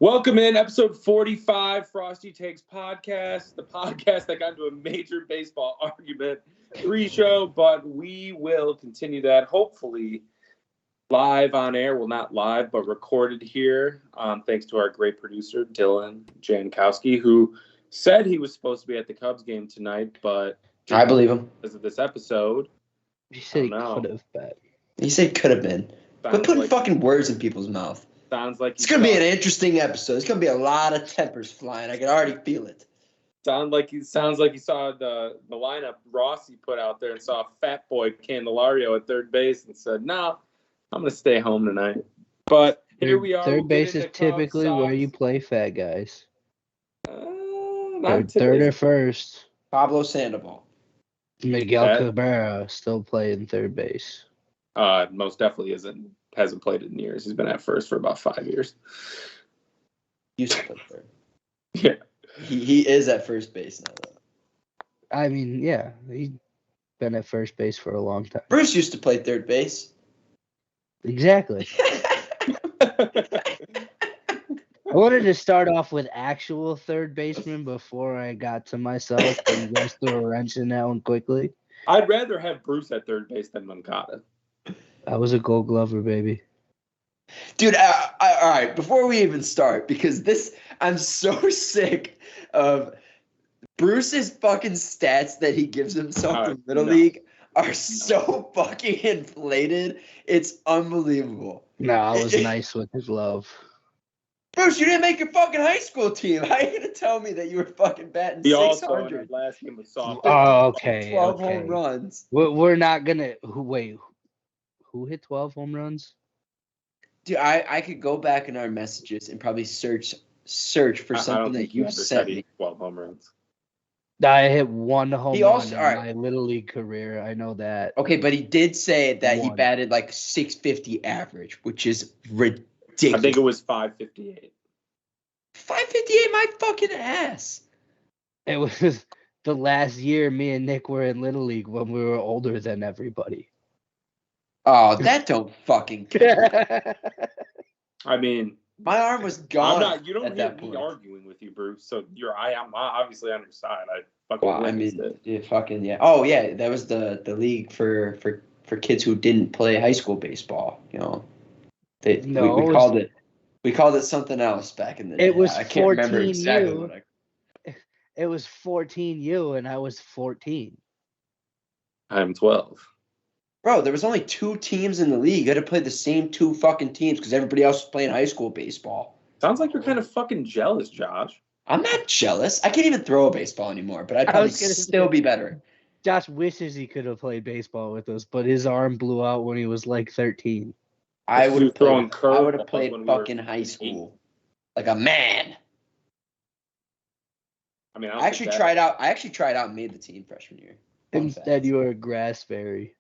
Welcome in episode 45, Frosty Takes Podcast, the podcast that got into a major baseball argument pre-show, but we will continue that hopefully live on air. Well, not live, but recorded here. Thanks to our great producer, Dylan Jankowski, who said he was supposed to be at the Cubs game tonight, but I believe him. Because of this episode, he said he could have been. He said could have been. Quit putting fucking words in people's mouth. Sounds like it's gonna be an interesting episode. It's gonna be a lot of tempers flying. I can already feel it. Sounds like he saw the lineup Rossi put out there and saw Fat Boy Candelario at third base and said, "No, I'm gonna stay home tonight." But here we are. Third base is typically where you play fat guys. Third or first. Pablo Sandoval. Miguel Cabrera still playing third base. Most definitely hasn't played it in years. He's been at first for about 5 years. Used to play third. Yeah. He is at first base now, though. I mean, yeah. He's been at first base for a long time. Bruce used to play third base. Exactly. I wanted to start off with actual third baseman before I got to myself, and you guys threw a wrench in that one quickly. I'd rather have Bruce at third base than Moncada. I was a Gold Glover, baby. Dude, all right, before we even start, because I'm so sick of Bruce's fucking stats that he gives himself in Little League are so fucking inflated. It's unbelievable. No, I was nice with his love. Bruce, you didn't make your fucking high school team. How are you going to tell me that you were fucking batting 600? He also in his last game was soft. Oh, okay. 12 home runs. We're not going to – wait. Who hit 12 home runs? Dude, I could go back in our messages and probably search for something that you sent me. 12 home runs. I hit one home run in my Little League career. I know that. Okay, but he did say that he batted like 650 average, which is ridiculous. I think it was 558. 558, my fucking ass. It was the last year me and Nick were in Little League when we were older than everybody. Oh, that don't fucking count. I mean, my arm was gone. You don't hear me arguing with you, Bruce. So I'm obviously on your side. I fucking yeah. Oh yeah, that was the league for kids who didn't play high school baseball. You know, we called it something else back in the day. It was I can't remember exactly what It was 14U and I was 14. I'm 12. Bro, there was only 2 teams in the league. You had to play the same 2 fucking teams because everybody else was playing high school baseball. Sounds like you're kind of fucking jealous, Josh. I'm not jealous. I can't even throw a baseball anymore, but I'd probably still be better. Josh wishes he could have played baseball with us, but his arm blew out when he was like 13. I would have played fucking high school like a man. I mean, I actually tried out and made the team freshman year. Instead, you were a grass fairy.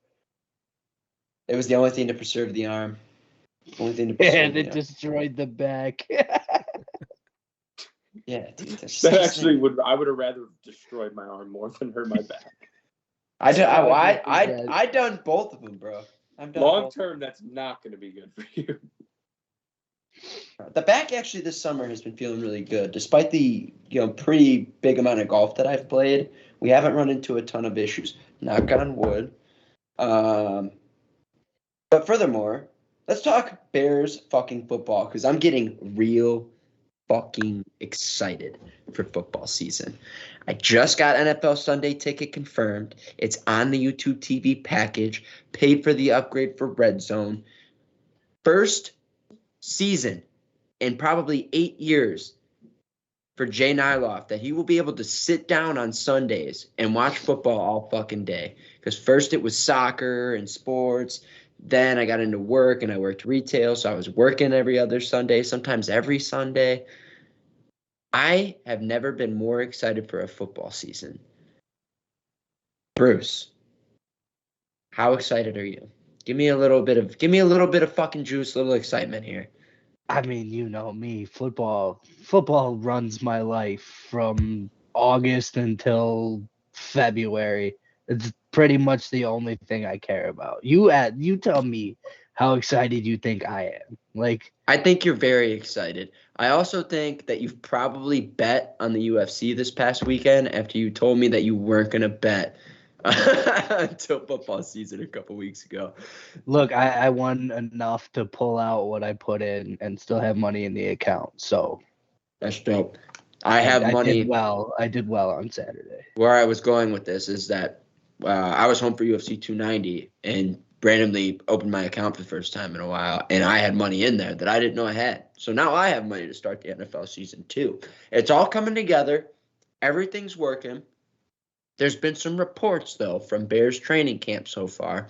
It was the only thing to preserve the arm. And it destroyed the back. Yeah, dude. I would have rather destroyed my arm more than hurt my back. I done both of them, bro. Long term, that's not going to be good for you. The back actually this summer has been feeling really good, despite the pretty big amount of golf that I've played. We haven't run into a ton of issues. Knock on wood. But furthermore, let's talk Bears fucking football because I'm getting real fucking excited for football season. I just got NFL Sunday ticket confirmed. It's on the YouTube TV package. Paid for the upgrade for Red Zone. First season in probably 8 years for Jay Nyloff that he will be able to sit down on Sundays and watch football all fucking day. Because first it was soccer and sports. Then I got into work and I worked retail, so I was working every other Sunday, sometimes every Sunday. I have never been more excited for a football season. Bruce, how excited are you? Give me a little bit of fucking juice, a little excitement here. I mean, you know me, football runs my life from August until February. It's pretty much the only thing I care about. You tell me how excited you think I am. Like, I think you're very excited. I also think that you've probably bet on the UFC this past weekend after you told me that you weren't going to bet until football season a couple weeks ago. look, I won enough to pull out what I put in and still have money in the account. So That's dope. I have I money. did well. I did well on Saturday. Where I was going with this is that I was home for UFC 290 and randomly opened my account for the first time in a while, and I had money in there that I didn't know I had. So now I have money to start the NFL season too. It's all coming together. Everything's working. There's been some reports, though, from Bears training camp so far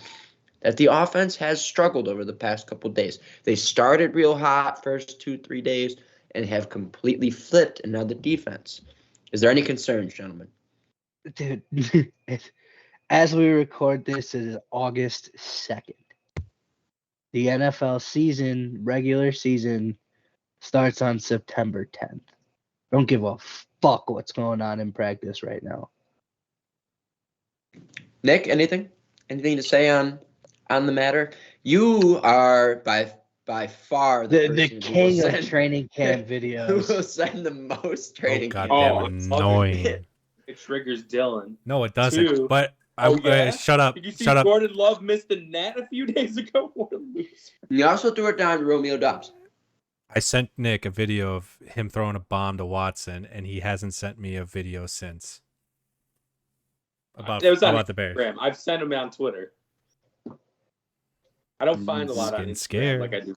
that the offense has struggled over the past couple of days. They started real hot first 2-3 days and have completely flipped in now the defense. Is there any concerns, gentlemen? Dude, as we record this, it is August 2nd. The NFL season, regular season, starts on September 10th. Don't give a fuck what's going on in practice right now. Nick, anything? Anything to say on the matter? You are by far The person who will king of send- training camp who videos. will send the most training camp. Oh, goddamn annoying. It triggers Dylan. No, it doesn't. Two. But Yeah? shut up. Did you see Shut up. Jordan Love missed the net a few days ago? What a loser. You also threw it down to Romeo Dobbs. I sent Nick a video of him throwing a bomb to Watson, and he hasn't sent me a video since. About It was on the Bears. Instagram. I've sent him on Twitter. I don't find a lot on Getting Instagram scared. like I do.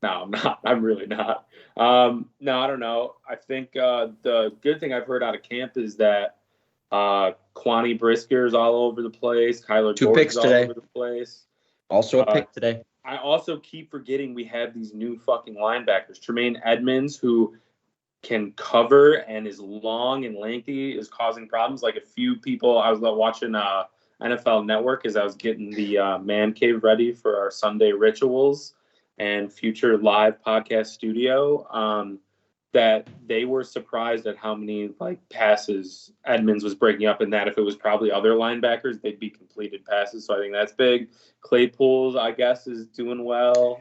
No, I'm not. I'm really not. No, I don't know. I think the good thing I've heard out of camp is that Kwani Brisker's all over the place. Kyler 2 Gordon's picks all today. over the place. Also a pick today. I also keep forgetting we have these new fucking linebackers. Tremaine Edmonds, who can cover and is long and lengthy, is causing problems. Like a few people, I was watching NFL Network as I was getting the man cave ready for our Sunday rituals and future live podcast studio, that they were surprised at how many like passes Edmonds was breaking up, and that if it was probably other linebackers, they'd be completed passes. So I think that's big. Claypool's, I guess, is doing well.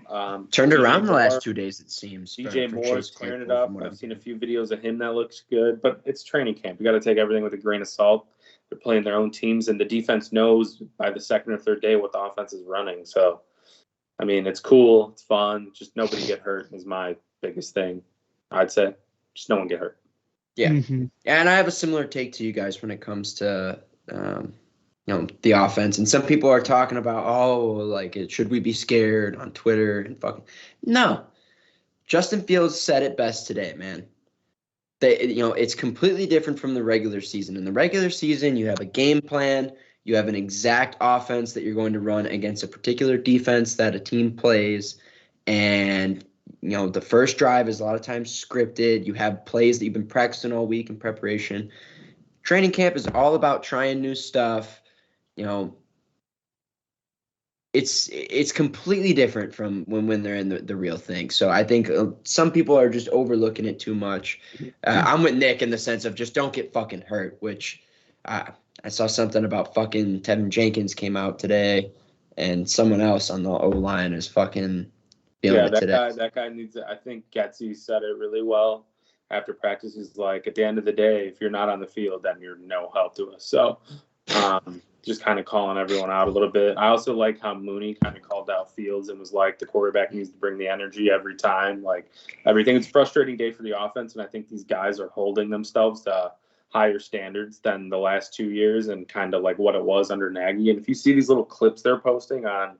Turned DJ around the Moore- last 2 days, it seems. DJ for Moore's Chase tearing it Claypool, up. from what I've I've seen a heard. few videos of him that looks good, but it's training camp. You got to take everything with a grain of salt. They're playing their own teams, and the defense knows by the second or third day what the offense is running. So, I mean, it's cool. It's fun. Just nobody get hurt is my biggest thing, I'd say. Just no one get hurt. Yeah. Mhm. And I have a similar take to you guys when it comes to the offense. And some people are talking about, should we be scared on Twitter and fucking no. Justin Fields said it best today, man. It's completely different from the regular season. In the regular season, you have a game plan, you have an exact offense that you're going to run against a particular defense that a team plays, and the first drive is a lot of times scripted. You have plays that you've been practicing all week in preparation. Training camp is all about trying new stuff. It's completely different from when they're in the real thing. So I think some people are just overlooking it too much. I'm with Nick in the sense of just don't get fucking hurt, which I saw something about fucking Tevin Jenkins came out today, and someone else on the O-line is fucking feeling it today. That guy needs it. I think Getsy said it really well after practice. He's like, at the end of the day, if you're not on the field, then you're no help to us. So just kind of calling everyone out a little bit. I also like how Mooney kind of called out Fields and was like, the quarterback needs to bring the energy every time, like everything. It's a frustrating day for the offense, and I think these guys are holding themselves to higher standards than the last 2 years and kind of like what it was under Nagy. And if you see these little clips they're posting on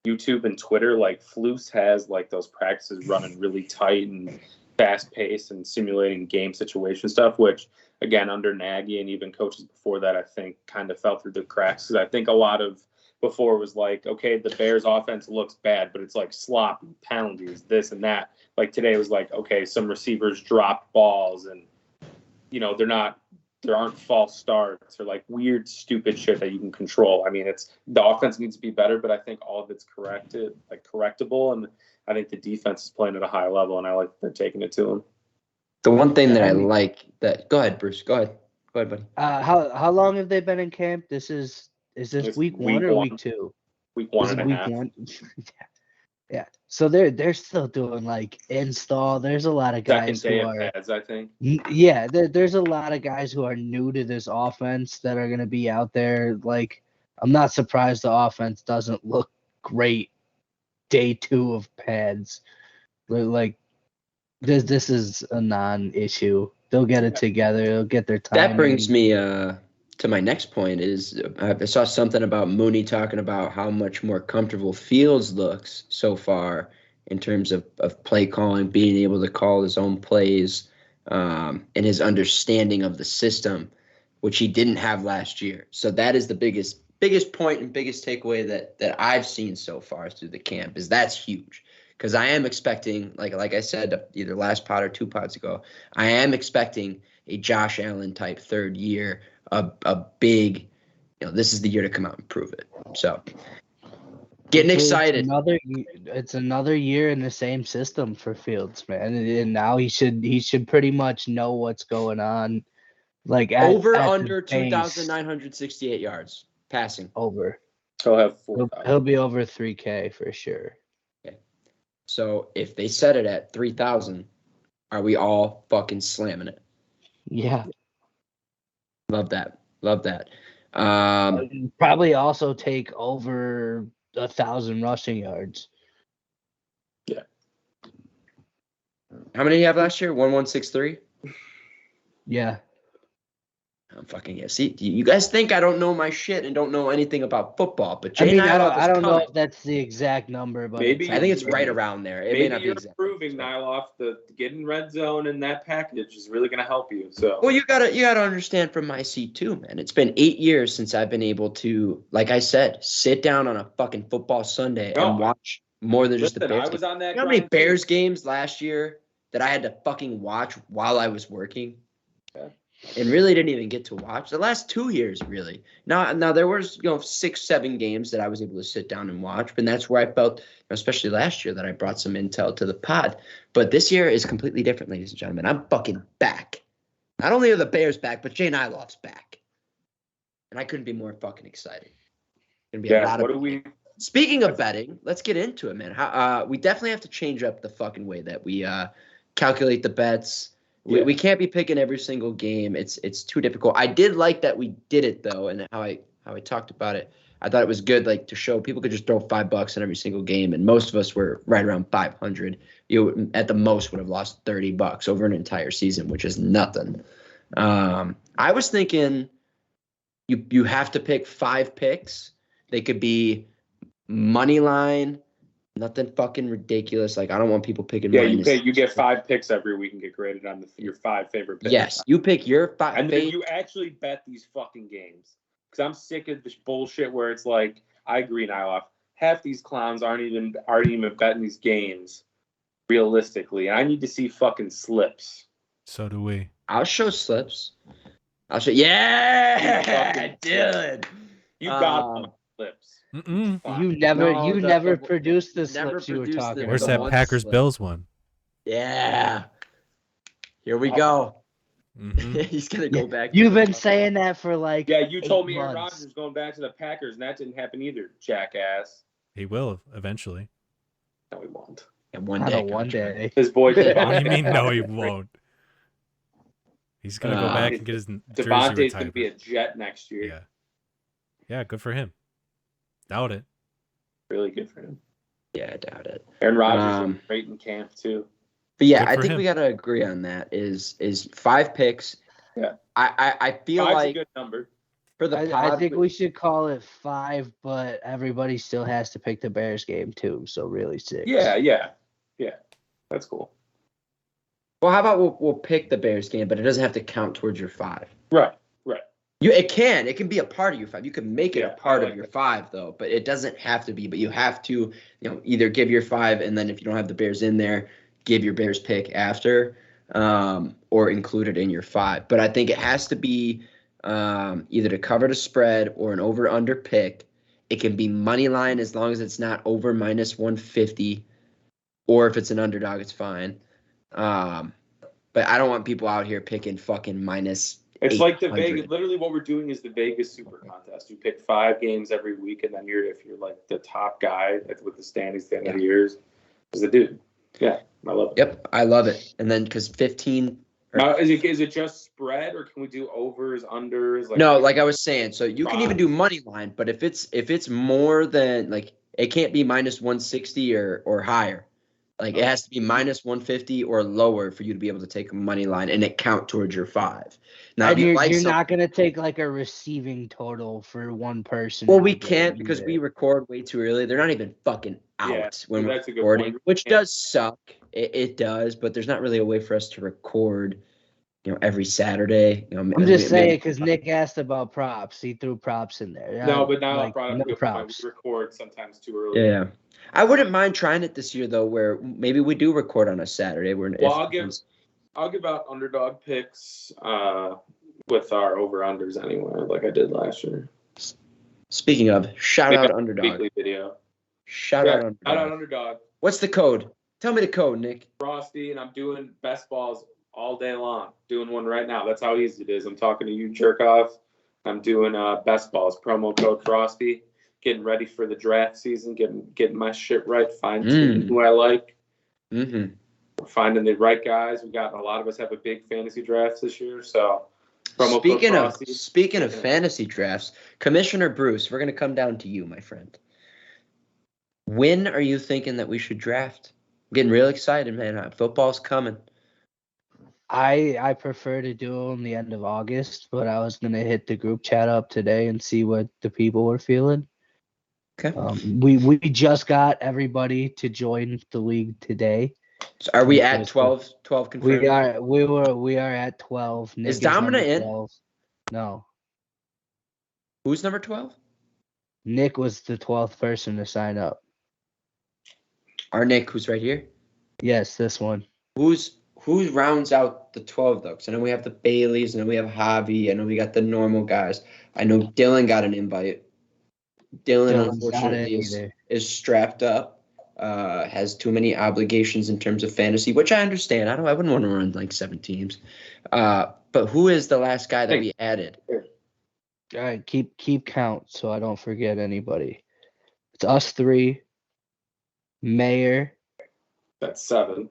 YouTube and Twitter, like Flus has like those practices running really tight and fast paced and simulating game situation stuff, which again under Nagy and even coaches before that, I think kind of fell through the cracks. Because I think a lot of before was like, okay, the Bears offense looks bad, but it's like sloppy penalties, this and that. Like today was like, okay, some receivers dropped balls and there aren't false starts or like weird, stupid shit that you can control. I mean, the offense needs to be better, but I think all of it's correctable. And I think the defense is playing at a high level, and I like that they're taking it to them. The one thing that I like that. Go ahead, Bruce. Go ahead, buddy. How long have they been in camp? Is this It's week week 1 or one. week 2? Week one Is and it a week half. 1? Yeah. So they're still doing like install. There's a lot of Second guys day who of are pads, I think. yeah, there's a lot of guys who are new to this offense that are gonna be out there. Like, I'm not surprised the offense doesn't look great day 2 of pads. Like this is a non-issue. They'll get it together. They'll get their time. That brings me to my next point is I saw something about Mooney talking about how much more comfortable Fields looks so far in terms of play calling, being able to call his own plays, and his understanding of the system, which he didn't have last year. So that is the biggest point and biggest takeaway that I've seen so far through the camp is that's huge. Because I am expecting, like I said, either last pod or 2 pods ago, I am expecting a Josh Allen type third year, a big, this is the year to come out and prove it. So getting excited. It's another year in the same system for Fields, man. And now he should pretty much know what's going on. Like Over at under the base. 2,968 yards passing. Over. He'll have 4,000. He'll be over 3K for sure. Okay. So if they set it at 3,000, are we all fucking slamming it? Yeah. Love that. Love that. Probably also take over 1,000 rushing yards. Yeah. How many do you have last year? 1163? Yeah. I'm fucking yeah. See, you guys think I don't know my shit and don't know anything about football, but I Jay mean, Nyloff I don't know coming. if that's the exact number, but Maybe- I think it's right around there. It may Maybe not be you're exact. improving, Nyloff. The getting red zone and that package is really going to help you. So Well, you gotta understand from my seat too, man. It's been 8 years since I've been able to, like I said, sit down on a fucking football Sunday and watch more than just the listen, Bears. I was on that. You know how many grind too. Bears games last year that I had to fucking watch while I was working? Yeah. And really didn't even get to watch the last 2 years, really. Now there was 6, 7 games that I was able to sit down and watch, and that's where I felt, especially last year, that I brought some intel to the pod. But this year is completely different, ladies and gentlemen. I'm fucking back. Not only are the Bears back, but Jay Nyloff's back, and I couldn't be more fucking excited. Gonna be a lot of. Speaking of betting, let's get into it, man. We definitely have to change up the fucking way that we calculate the bets. We can't be picking every single game. It's too difficult. I did like that we did it though, and how I talked about it. I thought it was good, like to show people could just throw $5 on every single game, and most of us were right around 500. You at the most would have lost $30 over an entire season, which is nothing. I was thinking you have to pick 5 picks. They could be money line. Nothing fucking ridiculous. Like, I don't want people picking. Yeah, you get 5 picks every week and get graded on your 5 favorite picks. Yes, you pick your 5. And then you actually bet these fucking games. Because I'm sick of this bullshit where it's like, I agree, Nyloff. Half these clowns aren't even betting these games realistically. I need to see fucking slips. So do we. I'll show slips. Yeah, dude. You got slips. Mm-mm. You never produced the slips you were talking about. Where's that Packers Bills one? Yeah. Here we go. Mm-hmm. He's gonna go back. You've been saying that for like. Yeah, you told me 8 Aaron months. Rodgers going back to the Packers, and that didn't happen either, jackass. He will eventually. No, he won't. And one Not day. a one day. His boy What do you mean? No, he won't. He's gonna go back and get his jersey Devontae's retired. gonna be a Jet next year. Yeah. Yeah, good for him. Doubt it. Really good for him. Yeah, I doubt it. Aaron Rodgers is great in camp too. But yeah, Good I for think him. we gotta agree on that. Is 5 picks. Yeah. I feel 5's like a good number. for the I pod, think we should call it 5, but everybody still has to pick the Bears game too. So really 6. Yeah. That's cool. Well, how about we'll pick the Bears game, but it doesn't have to count towards your 5. Right. It can be a part of your 5. You can make it a part I like of your that. 5 though, but it doesn't have to be. But you have to, either give your 5, and then if you don't have the Bears in there, give your Bears pick after, or include it in your 5. But I think it has to be either to cover the spread or an over/under pick. It can be money line as long as it's not over -150, or if it's an underdog, it's fine. But I don't want people out here picking fucking It's like the Vegas. Literally, what we're doing is the Vegas Super Contest. You pick 5 games every week, and then if you're like the top guy with the standings at the end of the years, is the dude. Yeah, I love it. Yep, I love it. And then because 15. Now, is it just spread, or can we do overs, unders? No, like I was saying, so you can even do money line, but if it's more than like it can't be minus 160 or higher. Like it has to be minus 150 or lower for you to be able to take a money line and it count towards your 5. Now and you're not gonna take like a receiving total for one person. Well, we can't because we record way too early. They're not even fucking out when we're recording, which does suck. It does, but there's not really a way for us to record, every Saturday. I'm just saying because Nick asked about props. He threw props in there. No, but now props. We record sometimes too early. Yeah. I wouldn't mind trying it this year though, where maybe we do record on a Saturday. I'll give out underdog picks with our over-unders anyway, like I did last year. Speaking of, shout out underdog. Weekly video. Shout out underdog. What's the code? Tell me the code, Nick. Frosty, and I'm doing best balls all day long. Doing one right now. That's how easy it is. I'm talking to you, jerk off. I'm doing best balls. Promo code Frosty. Getting ready for the draft season. Getting my shit right. Fine-tuning who I like. Mm-hmm. We're finding the right guys. A lot of us have a big fantasy draft this year. So, speaking of fantasy drafts, Commissioner Bruce, we're gonna come down to you, my friend. When are you thinking that we should draft? I'm getting real excited, man. Football's coming. I prefer to do it in the end of August, but I was gonna hit the group chat up today and see what the people were feeling. Okay. We just got everybody to join the league today. So are we at 12 confirmed? We are at 12. Nick is Domina in? 12. No. Who's number 12? Nick was the 12th person to sign up. Our Nick, who's right here? Yes, this one. Who rounds out the 12 though? Because I know we have the Baileys, and then we have Javi. I know we got the normal guys. I know Dylan got an invite. Dylan unfortunately is strapped up. Has too many obligations in terms of fantasy, which I understand. I wouldn't want to run like 7 teams. But who is the last guy that we added? All right, keep count so I don't forget anybody. It's us 3. Mayor. That's 7.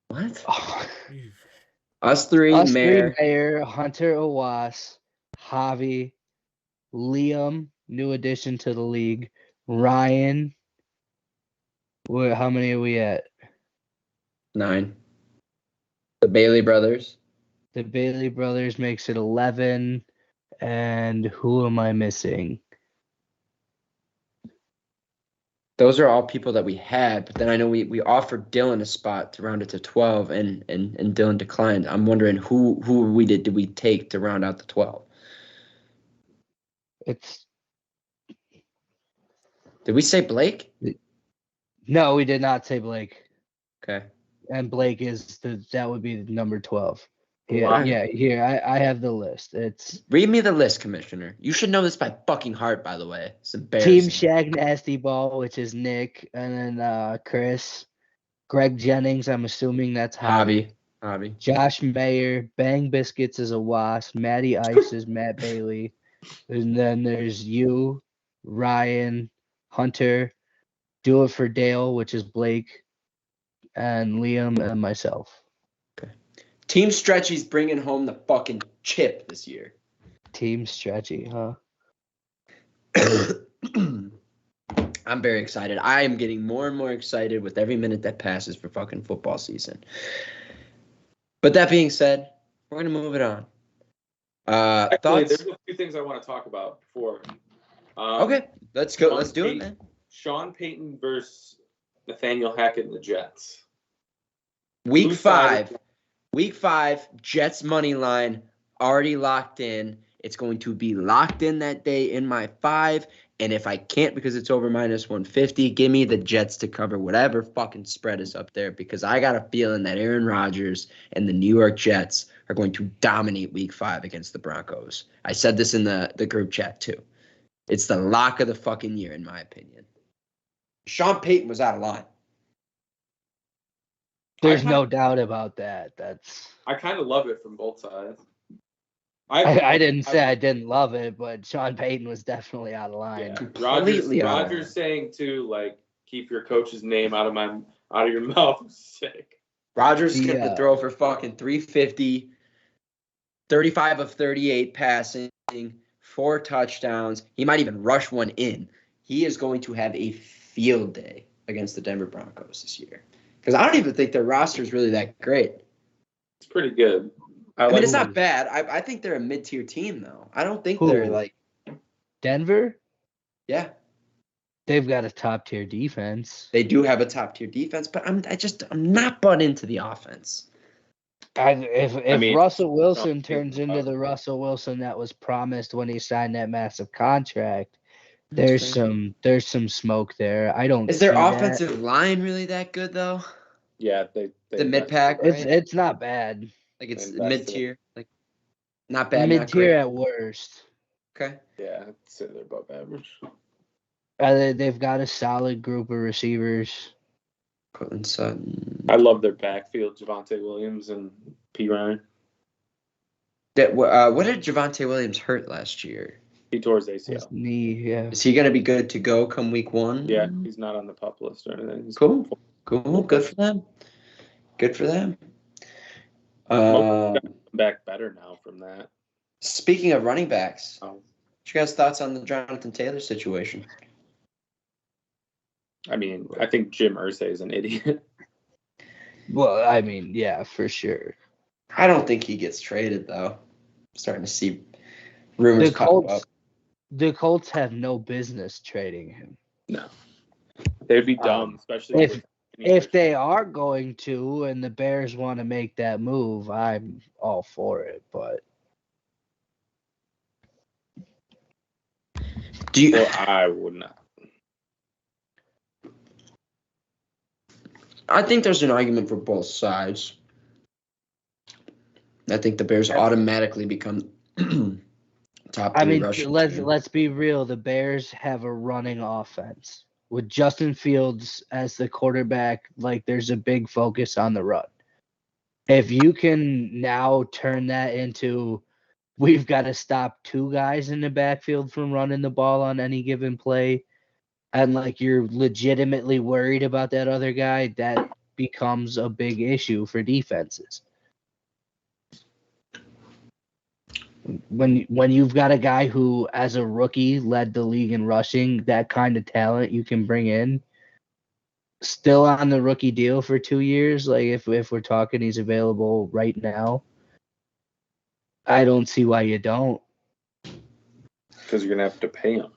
What? Us 3, Mayor. 3, Mayor, Hunter Owas, Javi, Liam, new addition to the league, Ryan. How many are we at? 9. The Bailey brothers. The Bailey brothers makes it 11. And who am I missing? Those are all people that we had, but then I know we offered Dylan a spot to round it to 12, and Dylan declined. I'm wondering who did we take to round out the 12? Did we say Blake? No, we did not say Blake. Okay. And Blake that would be number 12. Yeah, here, I have the list. Read me the list, Commissioner. You should know this by fucking heart, by the way. It's embarrassing. Team Shag Nasty Ball, which is Nick, and then Chris, Greg Jennings, I'm assuming that's Javi. Josh Mayer, Bang Biscuits is a Wasp, Matty Ice is Matt Bailey, and then there's you, Ryan, Hunter, Do It For Dale, which is Blake, and Liam, and myself. Team Stretchy's bringing home the fucking chip this year. Team Stretchy, huh? I'm very excited. I am getting more and more excited with every minute that passes for fucking football season. But that being said, we're going to move it on. Actually, thoughts? there's a few things I want to talk about before. Okay, let's go. Let's do it, man. Sean Payton versus Nathaniel Hackett and the Jets. Week 5, Jets money line already locked in. It's going to be locked in that day in my 5. And if I can't because it's over minus 150, give me the Jets to cover whatever fucking spread is up there, because I got a feeling that Aaron Rodgers and the New York Jets are going to dominate week 5 against the Broncos. I said this in the group chat too. It's the lock of the fucking year, in my opinion. Sean Payton was out of line. There's no doubt about that. I kind of love it from both sides. I didn't say I didn't love it, but Sean Payton was definitely out of line. Yeah. Completely out of line. Rogers saying too, like, keep your coach's name out of your mouth. Sick. Rodgers skipped the throw for fucking 350, 35 of 38 passing, 4 touchdowns. He might even rush one in. He is going to have a field day against the Denver Broncos this year. Because I don't even think their roster is really that great. It's pretty good. I mean, it's not bad. I think they're a mid-tier team, though. I don't think they're like Denver. Yeah, they've got a top-tier defense. They do have a top-tier defense, but I'm not bought into the offense. If Russell Wilson turns into the Russell Wilson that was promised when he signed that massive contract, there's some smoke there. I don't. Is their offensive line really that good though? Yeah, they the mid-pack. Right? It's not bad. Like it's mid-tier, like not bad. Mid-tier at worst. Okay. Yeah, I'd say they're above average. They've got a solid group of receivers. Cortland Sutton. I love their backfield, Javonte Williams and P. Ryan. What did Javonte Williams hurt last year? He tore his ACL. His knee, yeah. Is he going to be good to go come week 1? Yeah, he's not on the PUP list or anything. He's cool. Good for them. Good for them. Back better now from that. Speaking of running backs, what's you guys' thoughts on the Jonathan Taylor situation? I mean, I think Jim Irsay is an idiot. Well, I mean, yeah, for sure. I don't think he gets traded, though. I'm starting to see rumors pop up. The Colts have no business trading him. No. They'd be dumb, especially if they are going to and the Bears want to make that move, I'm all for it, but I would not. I think there's an argument for both sides. I think the Bears automatically become top 3 I mean, rushing let's be real. The Bears have a running offense with Justin Fields as the quarterback. Like, there's a big focus on the run. If you can now turn that into, we've got to stop 2 guys in the backfield from running the ball on any given play, and like you're legitimately worried about that other guy, that becomes a big issue for defenses. When you've got a guy who, as a rookie, led the league in rushing, that kind of talent you can bring in, still on the rookie deal for 2 years, like if we're talking he's available right now, I don't see why you don't. Because you're going to have to pay him.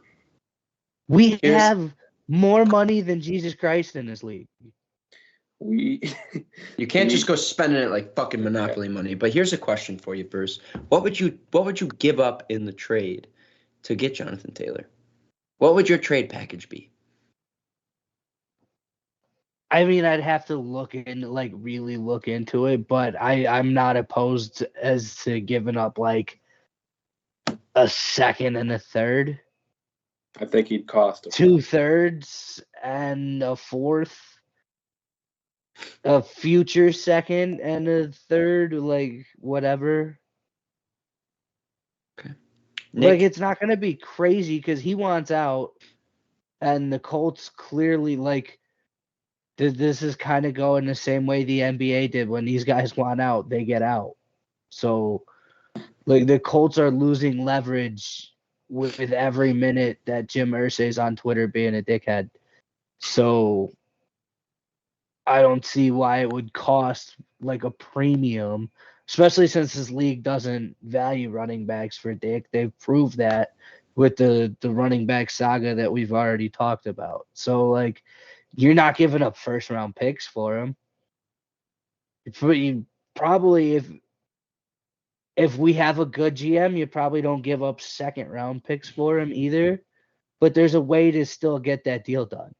We have more money than Jesus Christ in this league. You can't just go spending it like fucking Monopoly money. But here's a question for you, Bruce. What would you give up in the trade to get Jonathan Taylor? What would your trade package be? I mean, I'd have to really look into it, but I'm not opposed as to giving up like a second and a third. I think he'd cost 2 thirds and a fourth. A future second and a third, like whatever. Okay. Like, it's not going to be crazy because he wants out, and the Colts clearly, like, this is kind of going the same way the NBA did. When these guys want out, they get out. So, like, the Colts are losing leverage with every minute that Jim Irsay's on Twitter being a dickhead. So I don't see why it would cost like a premium, especially since this league doesn't value running backs for dick. They've proved that with the running back saga that we've already talked about. So, like, you're not giving up first round picks for him. If we have a good GM, you probably don't give up second round picks for him either. But there's a way to still get that deal done.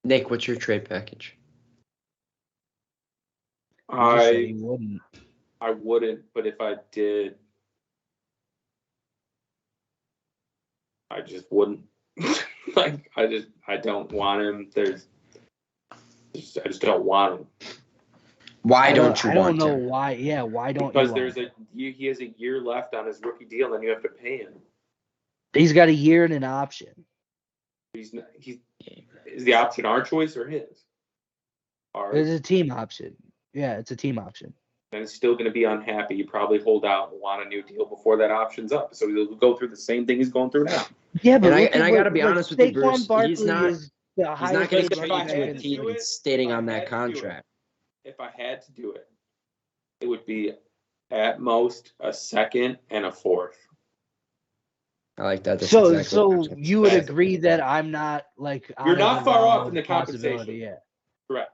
Nick, what's your trade package? I wouldn't. I wouldn't, but if I did, I just wouldn't. I don't want him. There's I just don't want him. Why don't you I don't want know him? why. Yeah, why don't Because you? he has a year left on his rookie deal, and then you have to pay him. He's got a year and an option. Is the option our choice or his? It's a team option. Yeah, it's a team option. And he's still going to be unhappy. You probably hold out and want a new deal before that option's up. So he'll go through the same thing he's going through now. Yeah, but And I got to be honest with you, Bruce. Barkley He's not is the He's not going to get If I traded to a had to team do it, staying if I on that had to do it, contract. If I had to do it, it would be at most a second and a fourth. I like that. That's So exactly what I'm you would That's- agree that I'm not like You're out not of the far realm off in the of possibility, compensation. Yeah. Correct.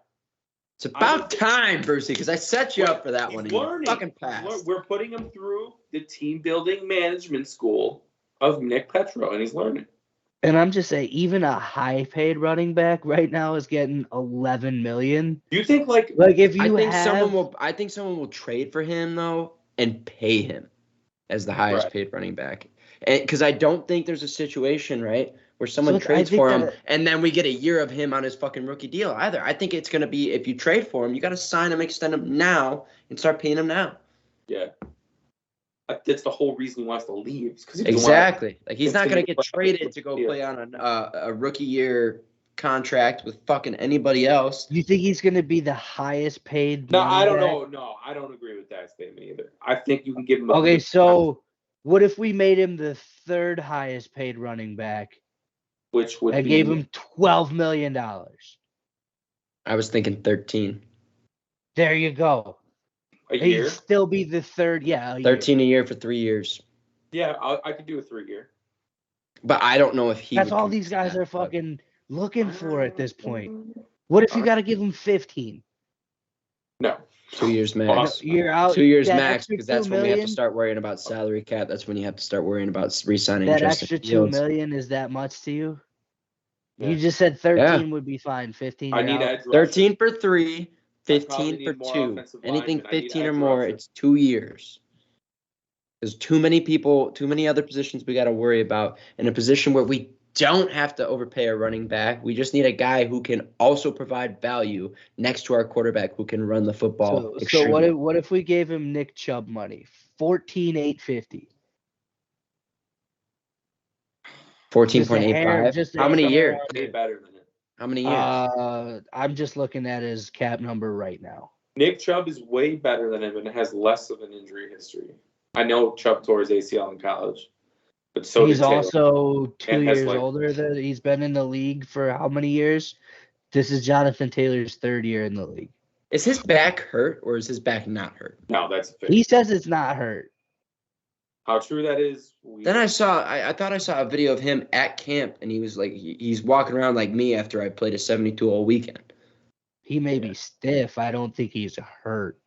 It's about time, Brucey, because I set you up for that He's one. And you learning. fucking passed. We're putting him through the team building management school of Nick Petro, and he's learning. And I'm just saying, even a high paid running back right now is getting $11 million. Do you think like if you I think someone will trade for him though and pay him as the highest paid running back. Because I don't think there's a situation, right, where someone trades for him and then we get a year of him on his fucking rookie deal either. I think it's going to be, if you trade for him, you got to sign him, extend him now, and start paying him now. Yeah. That's the whole reason he wants to leave. Exactly. Like, he's not going to get traded to go play on a rookie year contract with fucking anybody else. You think he's going to be the highest paid? No, I don't know. No, I don't agree with that statement either. I think you can give him a Okay, so what if we made him the third highest paid running back? Which would be gave him $12 million. I was thinking 13. There you go. A year? He'd still be the third, yeah. 13 a year for 3 years. Yeah, I could do a 3-year. But I don't know if he. That's all these guys are fucking looking for at this point. What if you got to give him 15? No. 2 years max. You're out. 2 years max, because that's when we have to million? start worrying about salary cap. That's when you have to start worrying about re-signing That Justin extra $2 Fields. million is that much to you? Yeah. You just said 13 would be fine. 15. I need edge 13 for 3, 15 probably for need more 2. offensive Anything linemen. I need 15 or edge more, rushers. it's 2 years. There's too many people, too many other positions we got to worry about. In a position where we don't have to overpay a running back, we just need a guy who can also provide value next to our quarterback who can run the football. So what if we gave him Nick Chubb money? $14,850. 14.85. How many years? Way better than it. How many years? I'm just looking at his cap number right now. Nick Chubb is way better than him and has less of an injury history. I know Chubb tore his ACL in college, but so he's did Taylor. also 2 And has, years older. He's been in the league for how many years? This is Jonathan Taylor's 3rd year in the league. Is his back hurt or is his back not hurt? No, that's a fair. He says it's not hurt. How true that is? Then I thought I saw a video of him at camp, and he was like, he's walking around like me after I played a 72-hole weekend. He may be stiff. I don't think he's hurt.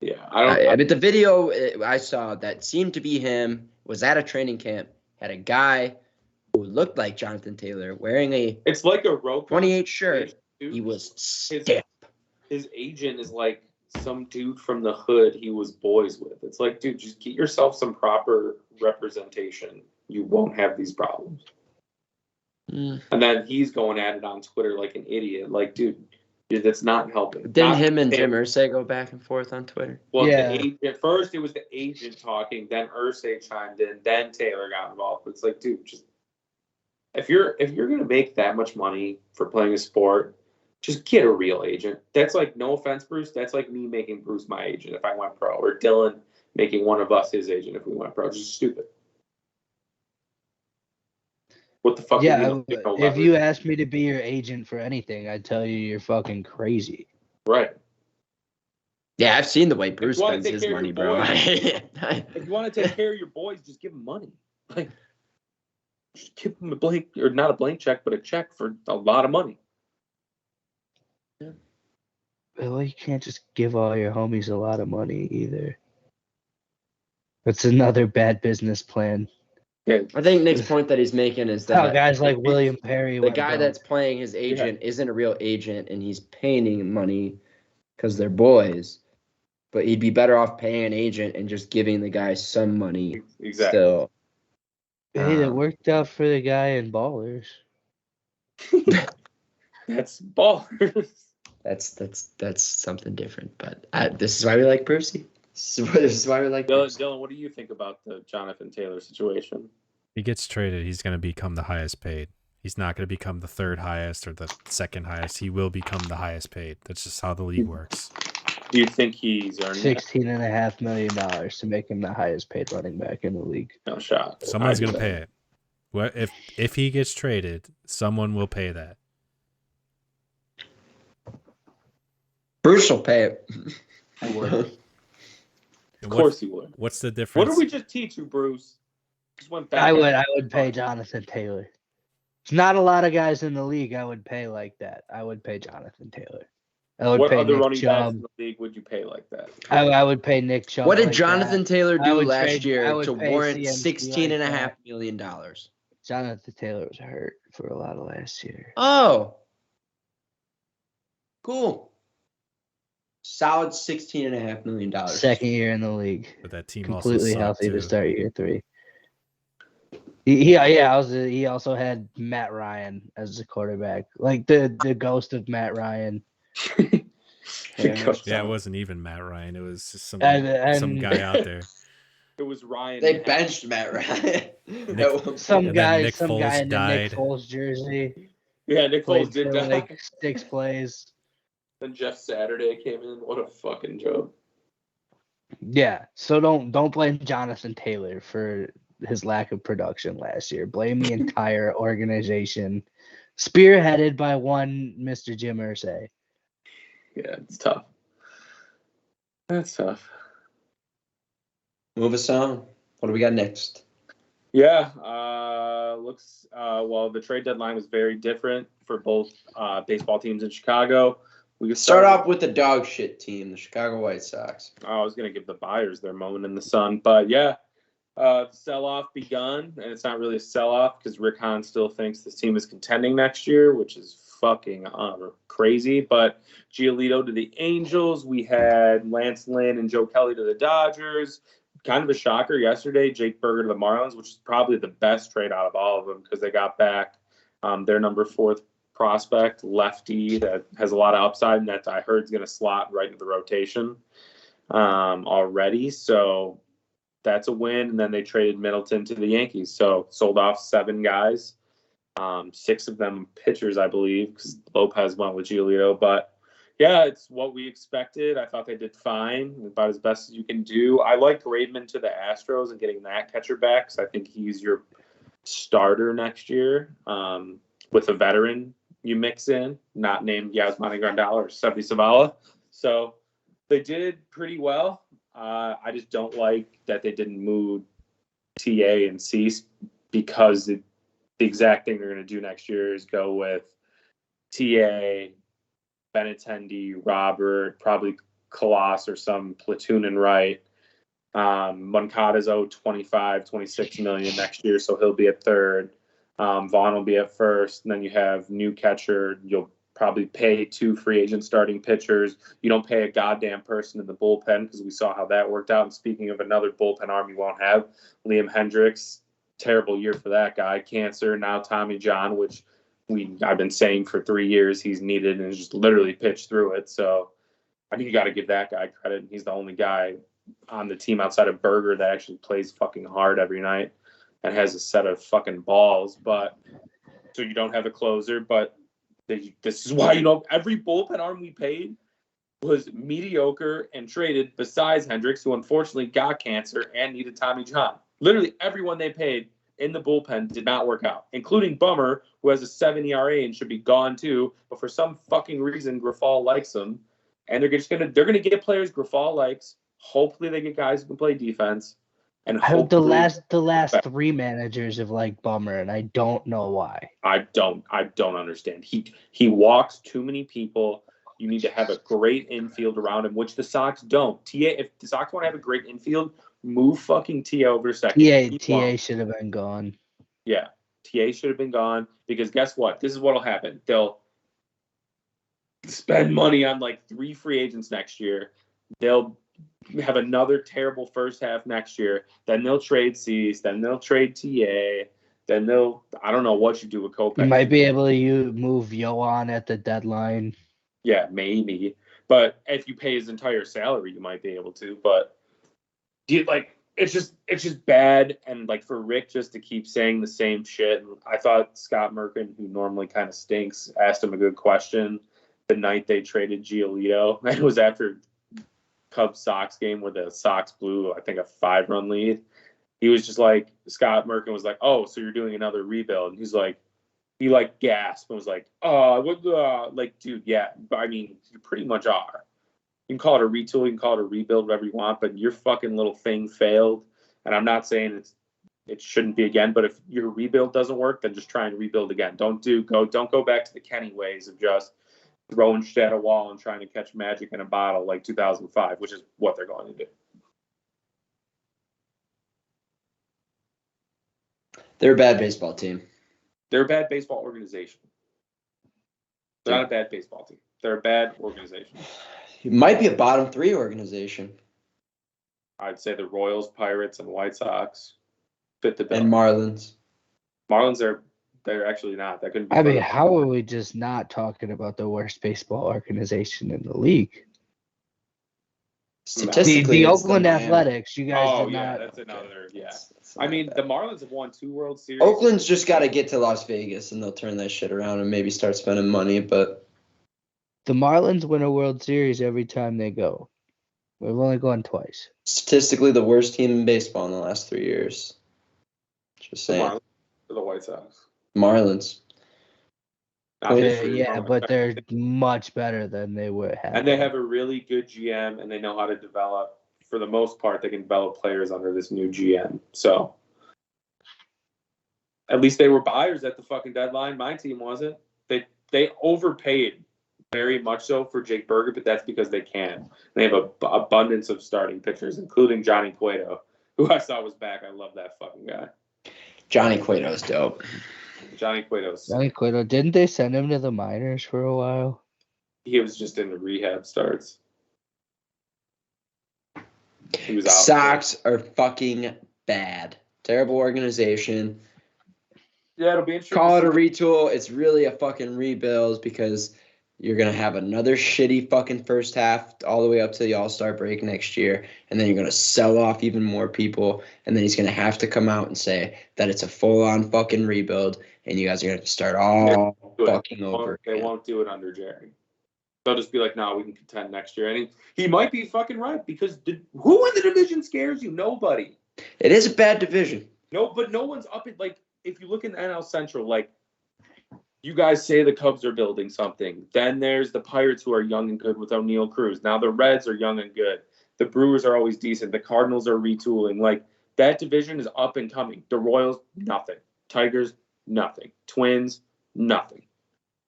Yeah, I don't. But the video I saw that seemed to be him was at a training camp, had a guy who looked like Jonathan Taylor wearing It's like a rope 28 shirt. He was stiff. His agent is like some dude from the hood he was boys with. It's like, dude, just get yourself some proper representation. You won't have these problems. And then he's going at it on Twitter like an idiot. Like, dude, that's not helping. Didn't him and Jim Irsay go back and forth on Twitter? Well, yeah. At first it was the agent talking, then Irsay chimed in, then Taylor got involved. But it's like, dude, just if you're gonna make that much money for playing a sport, just get a real agent. That's like, no offense, Bruce, that's like me making Bruce my agent if I went pro, or Dylan making one of us his agent if we went pro. It's just stupid. What the fuck? Yeah, if you asked me to be your agent for anything, I'd tell you you're fucking crazy. Right. Yeah, I've seen the way Bruce spends his money, bro. If you want to take care of your boys, just give them money. Like, just give them a blank, or not a blank check, but a check for a lot of money. Yeah. Well, you can't just give all your homies a lot of money either. That's another bad business plan. Yeah. I think Nick's point that he's making is that guys like William Perry, the guy that's playing his agent isn't a real agent, and he's paying him money because they're boys. But he'd be better off paying an agent and just giving the guy some money. Exactly. Still. Hey, it worked out for the guy in Ballers. That's ballers. That's something different. But this is why we like Percy. This is why we like Percy. Dylan, what do you think about the Jonathan Taylor situation? He gets traded, he's going to become the highest paid. He's not going to become the third highest or the second highest. He will become the highest paid. That's just how the league works. Do you think he's earning $16.5 million to make him the highest paid running back in the league? No shot. Someone's going to pay it. Well, if he gets traded, someone will pay that. Bruce will pay it. I would. Of course he would. What's the difference? What did we just teach you, Bruce? Just went back. I would pay Jonathan Taylor. There's not a lot of guys in the league I would pay like that. I would pay Jonathan Taylor. I would What pay other Nick running backs Chubb. in the league would you pay like that? I would pay Nick Chubb. What did like Jonathan that. Taylor I do would last trade- I year would to pay warrant CMC $16.5 million? Jonathan Taylor was hurt for a lot of last year. Oh, cool. Solid $16.5 million. Second year in the league. But that team Completely also healthy sucked, to too. start year 3. He also had Matt Ryan as the quarterback, like the ghost of Matt Ryan. Yeah, it wasn't even Matt Ryan. It was just some And- guy out there. It was Ryan. They benched Matt Ryan. Some And then guy, Nick some guy Foles in the died. Nick Foles jersey. Yeah, Nick Played Foles did for die. like 6 plays. Then Jeff Saturday came in. What a fucking joke. Yeah, so don't blame Jonathan Taylor for his lack of production last year. Blame the entire organization, spearheaded by one Mr. Jim Irsay. Yeah, it's tough. That's tough. Move us on. What do we got next? Yeah, well, the trade deadline was very different for both baseball teams in Chicago. We could Start off with the dog shit team, the Chicago White Sox. I was going to give the buyers their moment in the sun, but yeah, the sell-off begun, and it's not really a sell-off because Rick Hahn still thinks this team is contending next year, which is fucking crazy. But Giolito to the Angels, we had Lance Lynn and Joe Kelly to the Dodgers. Kind of a shocker yesterday, Jake Berger to the Marlins, which is probably the best trade out of all of them because they got back their number 4 prospect, lefty, that has a lot of upside and that I heard is going to slot right into the rotation already. So that's a win. And then they traded Middleton to the Yankees. So sold off 7 guys, 6 of them pitchers, I believe, because Lopez went with Giolito. But yeah, it's what we expected. I thought they did fine, about as best as you can do. I like Graveman to the Astros and getting that catcher back because I think he's your starter next year with a veteran you mix in, not named Yasmani Grandal or Sevi Savala. So they did pretty well. I just don't like that they didn't move TA and Cease because the exact thing they're going to do next year is go with TA, Benintendi, Robert, probably Colossus or some platoon and right. Moncada's owed $26 million next year, so he'll be at third. Vaughn will be at first, and then you have new catcher. You'll probably pay 2 free agent starting pitchers. You don't pay a goddamn person in the bullpen because we saw how that worked out. And speaking of another bullpen arm you won't have, Liam Hendricks, terrible year for that guy. Cancer, now Tommy John, which I've been saying for 3 years he's needed and just literally pitched through it. So I think you got to give that guy credit. He's the only guy on the team outside of Berger that actually plays fucking hard every night and has a set of fucking balls. But so you don't have a closer, but this is why, every bullpen arm we paid was mediocre and traded besides Hendricks, who unfortunately got cancer and needed Tommy John. Literally everyone they paid in the bullpen did not work out, including Bummer, who has a 7 ERA and should be gone too. But for some fucking reason, Grifol likes him, and they're gonna get players Grifol likes. Hopefully, they get guys who can play defense. And I hope the hopefully, last 3 managers have liked Bummer, and I don't know why. I don't understand. He walks too many people. You need to have a great infield around him, which the Sox don't. If the Sox want to have a great infield, move fucking TA over second. TA should have been gone. Yeah, TA should have been gone because guess what? This is what'll happen. They'll spend money on like 3 free agents next year. They'll have another terrible first half next year. Then they'll trade Cease. Then they'll trade TA. then I don't know what you do with Kopech. You might be able to move Yohan at the deadline. Yeah, maybe. But if you pay his entire salary, you might be able to. But it's just bad. And like for Rick just to keep saying the same shit. And I thought Scott Merkin, who normally kind of stinks, asked him a good question the night they traded Giolito. And it was after Cubs Sox game where the Sox blew, I think, a 5-run lead. He was just like, Scott Merkin was like, "Oh, so you're doing another rebuild?" And he gasped and was like, "Oh, what? Like, dude, yeah. I mean, you pretty much are. You can call it a retool, you can call it a rebuild, whatever you want, but your fucking little thing failed. And I'm not saying it shouldn't be again, but if your rebuild doesn't work, then just try and rebuild again. Don't go back to the Kenny ways of just throwing shit at a wall and trying to catch magic in a bottle like 2005, which is what they're going to do." They're a bad baseball team. They're a bad baseball organization. They're not a bad baseball team. They're a bad organization. It might be a bottom 3 organization. I'd say the Royals, Pirates, and White Sox fit the bill. And Marlins. Marlins they're actually not. That couldn't be. I mean, how are we just not talking about the worst baseball organization in the league? Statistically, the Oakland Athletics. You guys did not. That's another. Yeah, I mean, the Marlins have won 2 World Series. Oakland's just got to get to Las Vegas, and they'll turn that shit around and maybe start spending money. But the Marlins win a World Series every time they go. We've only gone twice. Statistically, the worst team in baseball in the last 3 years. Just saying. The Marlins or the White Sox. Marlins. Yeah, but they're much better than they would have. And they have a really good GM, and they know how to develop. For the most part, they can develop players under this new GM. So at least they were buyers at the fucking deadline. My team wasn't. They overpaid very much so for Jake Berger, but that's because they can. They have an abundance of starting pitchers, including Johnny Cueto, who I saw was back. I love that fucking guy. Johnny Cueto's dope. Johnny Cueto. Didn't they send him to the minors for a while? He was just in the rehab starts. He was out. Sox are fucking bad. Terrible organization. Yeah, it'll be interesting. Call it a retool. It's really a fucking rebuild because you're going to have another shitty fucking first half all the way up to the All-Star break next year. And then you're going to sell off even more people. And then he's going to have to come out and say that it's a full-on fucking rebuild. And you guys are going to have to start all fucking over. They won't do it under Jerry. They'll just be like, "No, we can contend next year." And he might be fucking right because who in the division scares you? Nobody. It is a bad division. No, but no one's up at, like, if you look in the NL Central, like, you guys say the Cubs are building something. Then there's the Pirates who are young and good with O'Neal Cruz. Now the Reds are young and good. The Brewers are always decent. The Cardinals are retooling. Like, that division is up and coming. The Royals, nothing. Tigers, nothing. Twins, nothing.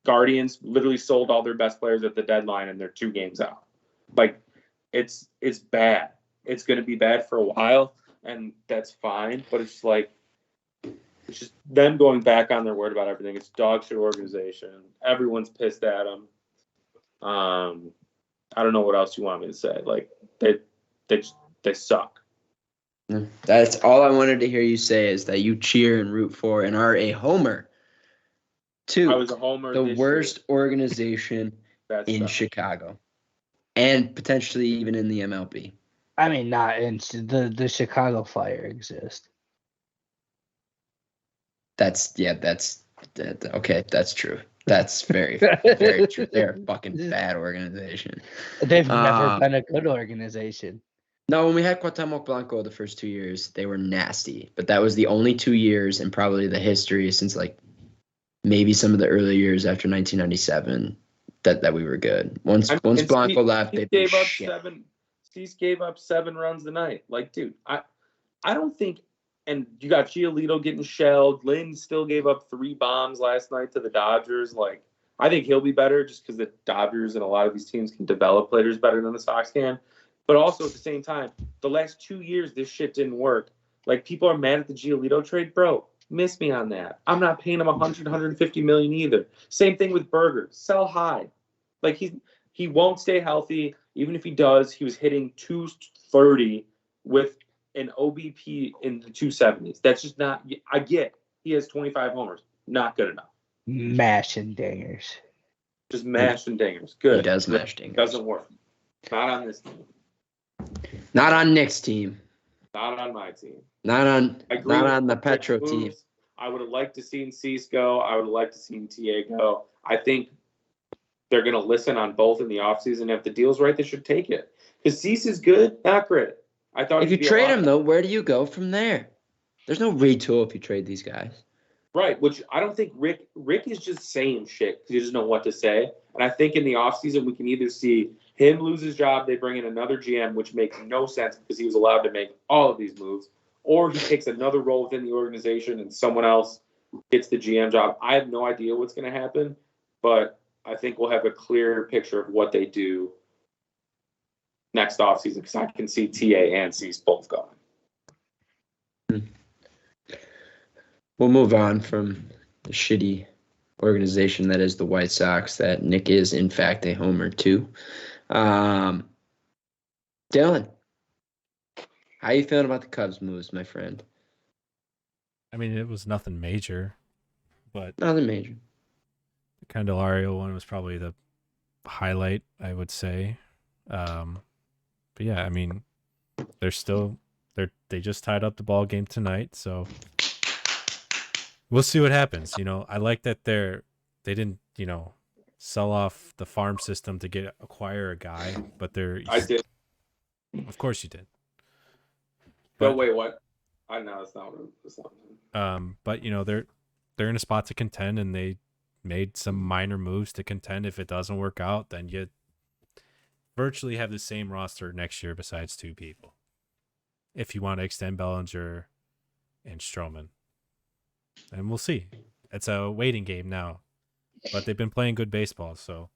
Guardians literally sold all their best players at the deadline and they're 2 games out. Like, it's bad. It's going to be bad for a while, and that's fine. But it's like, it's just them going back on their word about everything. It's dog shit organization. Everyone's pissed at them. I don't know what else you want me to say. Like, they suck. That's all I wanted to hear you say is that you cheer and root for and are a homer to I was a homer. The worst organization in Chicago and potentially even in the MLB. I mean, not in the Chicago Fire exist. Okay. That's true. That's very, very true. They're a fucking bad organization. They've never been a good organization. No, when we had Cuauhtemoc Blanco the first 2 years, they were nasty. But that was the only 2 years in probably the history since, like, maybe some of the early years after 1997 that we were good. Once Blanco left, they gave up shit. Cease gave up 7 runs the night. Like, dude, I don't think. And you got Giolito getting shelled. Lynn still gave up 3 bombs last night to the Dodgers. Like, I think he'll be better just because the Dodgers and a lot of these teams can develop players better than the Sox can. But also at the same time, the last 2 years, this shit didn't work. Like, people are mad at the Giolito trade. Bro, miss me on that. I'm not paying him $150 million either. Same thing with Berger. Sell high. Like, he won't stay healthy. Even if he does, he was hitting 230 with an OBP in the 270s. That's just not – I get he has 25 homers. Not good enough. Mashing dingers. Just mashing dingers. Good. He does mash dingers. Doesn't work. Not on this team. Not on Nick's team. Not on my team. Not on the Rick's Petro moves. team. I would have liked to seen Cease go. I would have liked to seen TA go. I think they're going to listen on both in the offseason. If the deal's right, they should take it. Because Cease is good, not great. I thought If you trade him, though, where do you go from there? There's no retool if you trade these guys. Right, which I don't think Rick is just saying shit because he doesn't know what to say. And I think in the offseason, we can either see him lose his job, they bring in another GM, which makes no sense because he was allowed to make all of these moves, or he takes another role within the organization and someone else gets the GM job. I have no idea what's going to happen, but I think we'll have a clear picture of what they do next offseason because I can see TA and Cease both going. We'll move on from the shitty organization that is the White Sox that Nick is, in fact, a homer to. Dylan, how you feeling about the Cubs moves, my friend? I mean, it was nothing major, but Nothing major. the Candelario one was probably the highlight, I would say. But yeah, I mean, they just tied up the ball game tonight, so we'll see what happens. I like that they didn't, sell off the farm system to acquire a guy, but I did. Of course you did. But wait, what? I know it's not. But they're in a spot to contend, and they made some minor moves to contend. If it doesn't work out, then you virtually have the same roster next year besides two people. If you want to extend Bellinger and Stroman. And we'll see. It's a waiting game now. But they've been playing good baseball, so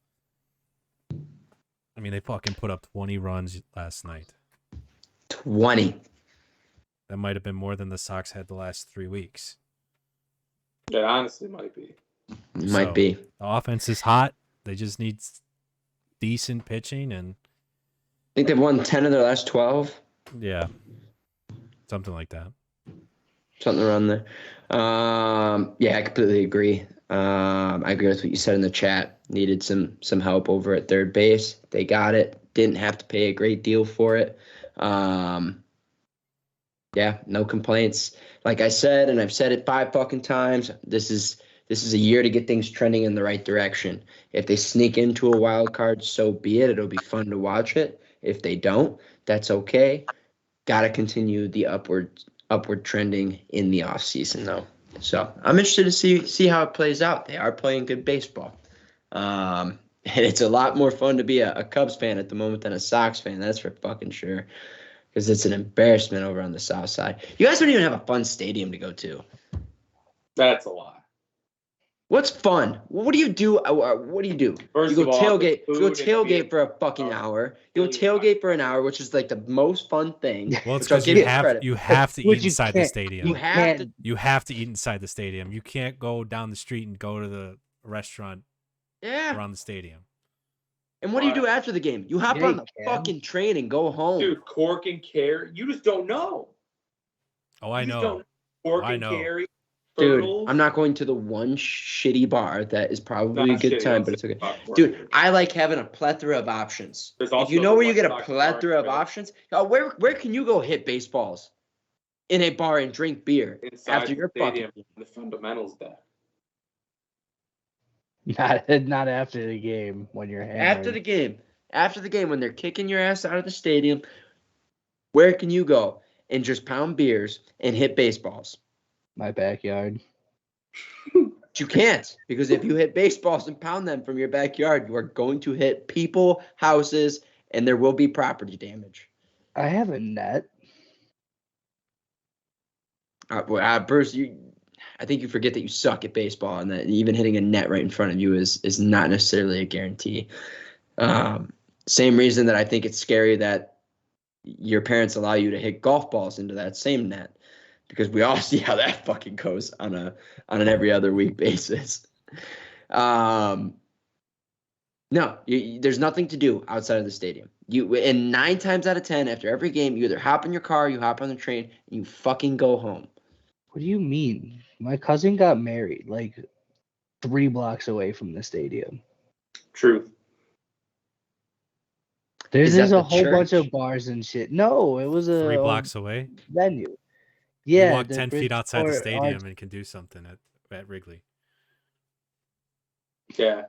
I mean they fucking put up 20 runs last night. 20. That might have been more than the Sox had the last 3 weeks. It honestly might be. Might be. The offense is hot. They just need decent pitching, and I think they've won 10 of their last 12. Yeah. Something like that. Something around there. Yeah, I completely agree. I agree with what you said in the chat. Needed some help over at third base. They got it. Didn't have to pay a great deal for it. Yeah, no complaints. Like I said, and I've said it 5 fucking times, this is a year to get things trending in the right direction. If they sneak into a wild card, so be it. It'll be fun to watch it. If they don't, that's okay. Got to continue the upward trending in the offseason, though. So I'm interested to see how it plays out. They are playing good baseball. And it's a lot more fun to be a Cubs fan at the moment than a Sox fan. That's for fucking sure. Because it's an embarrassment over on the South Side. You guys don't even have a fun stadium to go to. That's a lot. What's fun? What do you do? What do you do? First you go of all, tailgate. You go the food tailgate and for a fucking hour. You go tailgate for an hour, which is like the most fun thing. Well, it's which I'll because give credit. you have to Which eat you inside the can't- stadium. You have to. You have to eat inside the stadium. You can't go down the street and go to the restaurant Yeah. around the stadium. And what do you do after the game? You hop Yeah, on the you can. fucking train and go home. Dude, Cork and Carry. You just don't know. Oh, I You just know. don't Cork I and know. Carry. Dude, Turtles. I'm not going to the one shitty bar that is probably a Not good shitty, time, I'm but it's okay. saying about Cork and Dude, Carry. I like having a plethora of options. There's If also you know the where you White get a Sox bar plethora of and options, where can you go hit baseballs in a bar and drink beer inside after the your stadium, fucking the fundamentals there. Not after the game when you're hammered. after the game when they're kicking your ass out of the stadium, where can you go and just pound beers and hit baseballs? My backyard. But you can't, because if you hit baseballs and pound them from your backyard, you are going to hit people, houses, and there will be property damage. I have a net. Bruce, I think you forget that you suck at baseball, and that even hitting a net right in front of you is not necessarily a guarantee. Same reason that I think it's scary that your parents allow you to hit golf balls into that same net, because we all see how that fucking goes on an every other week basis. No, there's nothing to do outside of the stadium. And 9 times out of 10, after every game, you either hop in your car, you hop on the train, and you fucking go home. What do you mean? My cousin got married like 3 blocks away from the stadium. Truth. There's Is that a the whole bunch church? of bars and shit. No, it was 3 a blocks away. venue. You Yeah, walk the 10 feet outside the Bridgeport stadium and can do something at Wrigley. Yeah.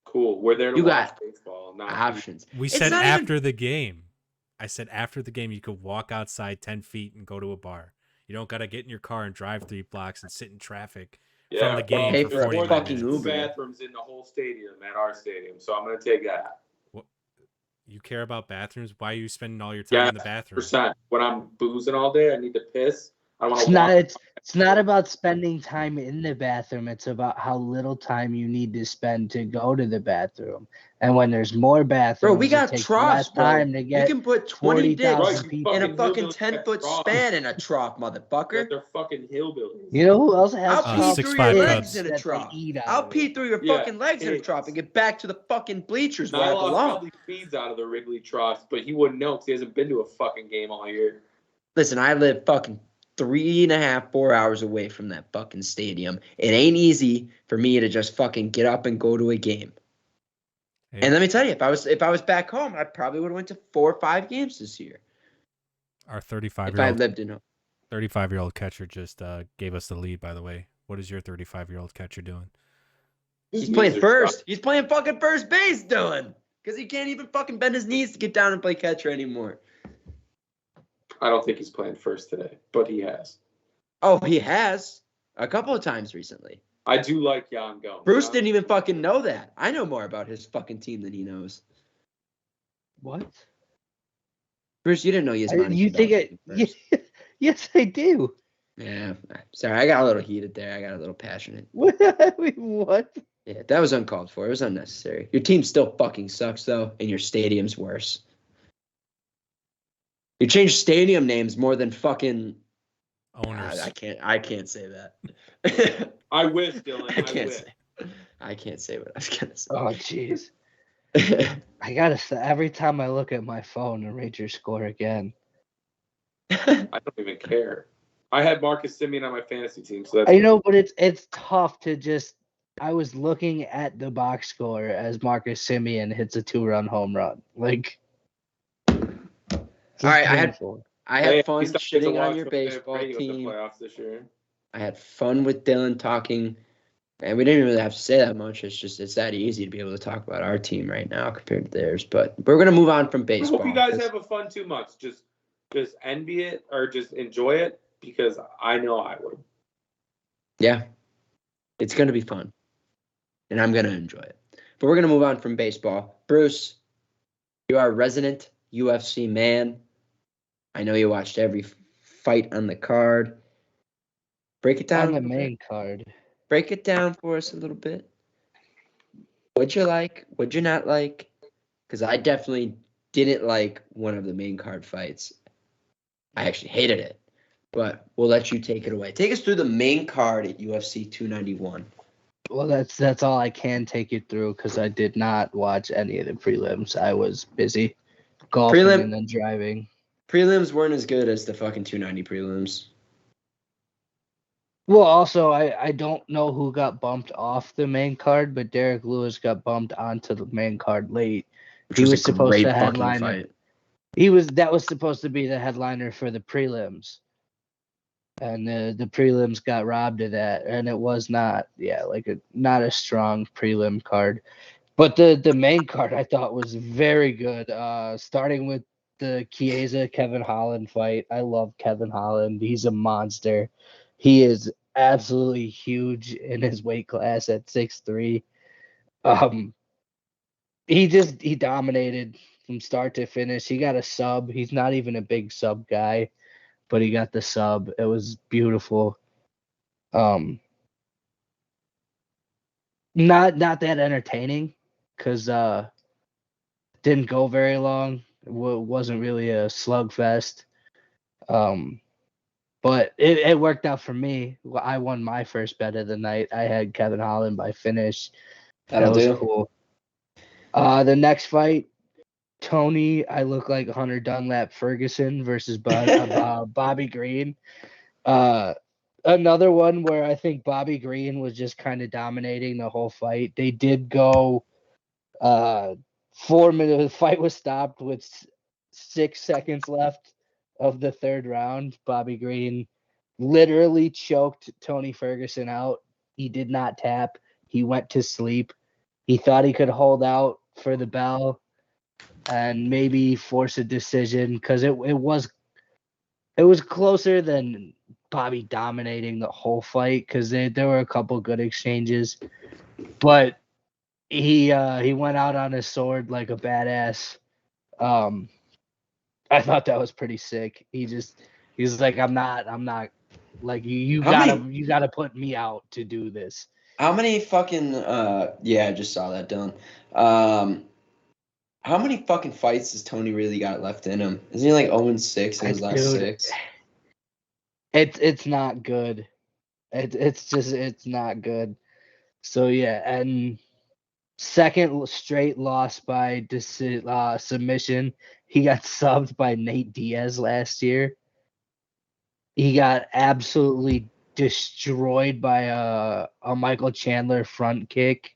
Cool. We're there to You watch got baseball, not options. We It's said not after even, the game. I said after the game you could walk outside 10 feet and go to a bar. You don't got to get in your car and drive 3 blocks and sit in traffic from the game pay for for a 49 fucking minutes. Uber. bathrooms in the whole stadium at our stadium, so I'm gonna take that. You care about bathrooms? Why are you spending all your time in the bathroom? %. When I'm boozing all day, I need to piss. I want It's to not walk. it's not about spending time in the bathroom. It's about how little time you need to spend to go to the bathroom. And when there's more bathrooms, Bro, we got it takes troughs, less bro. time to You get can put 20 dicks 40,000 you people. in a fucking fucking hillbillies got 10-foot troughs. span in a trough, motherfucker. They're fucking hillbillies. You know who else has I'll pee troughs? through 6'5" your Cubs. legs in a That they trough. eat out I'll of pee it. through your Yeah, fucking legs in a pigs. trough and get back to the fucking bleachers where I Nyloff belong. probably feeds out of the Wrigley troughs, but he wouldn't know because he hasn't been to a fucking game all year. Listen, I live fucking 3.5, 4 hours away from that fucking stadium. It ain't easy for me to just fucking get up and go to a game. Hey, And let me tell you, if I was back home, I probably would have went to 4 or 5 games this year. our If I 35-year-old lived in home. 35-year-old catcher just gave us the lead, by the way. What is your 35-year-old catcher doing? He's playing first. He's playing fucking first base, Dylan. Because he can't even fucking bend his knees to get down and play catcher anymore. I don't think he's playing first today, but he has. Oh, he has. A couple of times recently. I do like Jan Gomes. Bruce didn't even fucking know that. I know more about his fucking team than he knows. What? Bruce, you didn't know Yasmani. You think it? Yes, I do. Yeah. Sorry, I got a little heated there. I got a little passionate. What? What? Yeah, that was uncalled for. It was unnecessary. Your team still fucking sucks, though, and your stadium's worse. You changed stadium names more than fucking Owners. I can't say that. I wish, Dylan. I can't say what I was gonna say. Oh, jeez. I gotta say, every time I look at my phone, the Rangers score again. I don't even care. I had Marcus Semien on my fantasy team, so that's I know, but it's tough to just. I was looking at the box score as Marcus Semien hits a 2-run home run. Like, all right, painful. I had fun He's not getting to shitting on watch your the baseball radio in the team. playoffs this year. I had fun with Dylan talking, and we didn't really have to say that much. It's that easy to be able to talk about our team right now compared to theirs. But we're gonna move on from I baseball. hope you guys have a fun too much. Just envy it or just enjoy it because I know I would. Yeah, it's gonna be fun, and I'm gonna enjoy it. But we're gonna move on from baseball. Bruce, you are a resident UFC man. I know you watched every fight on the card. Break it down. On the main card. Break it down for us a little bit. What'd you like? What'd you not like? Because I definitely didn't like one of the main card fights. I actually hated it. But we'll let you take it away. Take us through the main card at UFC 291. Well, that's all I can take you through because I did not watch any of the prelims. I was busy golfing and then driving. Prelims weren't as good as the fucking 290 prelims. Well, also, I don't know who got bumped off the main card, but Derek Lewis got bumped onto the main card late. Which He was was a supposed great to fucking headline. fight. That was supposed to be the headliner for the prelims. And the prelims got robbed of that, and it was not, not a strong prelim card. But the main card I thought was very good. Starting with the Chiesa Kevin Holland fight. I love Kevin Holland. He's a monster. He is absolutely huge in his weight class at 6'3". He dominated from start to finish. He got a sub. He's not even a big sub guy, but he got the sub. It was beautiful. Not that entertaining because didn't go very long. It wasn't really a slugfest. But it worked out for me. I won my first bet of the night. I had Kevin Holland by finish. That was cool. The next fight, Tony, I look like Hunter Dunlap Ferguson versus Bobby Green. Another one where I think Bobby Green was just kind of dominating the whole fight. They did go 4 minutes. The fight was stopped with 6 seconds left of the third round. Bobby Green literally choked Tony Ferguson out. He did not tap. He went to sleep. He thought he could hold out for the bell and maybe force a decision because it was closer than Bobby dominating the whole fight because there were a couple good exchanges, but he went out on his sword like a badass. I thought that was pretty sick. He's like, I'm not like you gotta put me out to do this. How many fucking yeah, I just saw that, Dylan. How many fucking fights has Tony really got left in him? Isn't he like 0-6 in his last 6? It's not good. It's not good. So yeah, and second straight loss by submission. He got subbed by Nate Diaz last year. He got absolutely destroyed by a Michael Chandler front kick.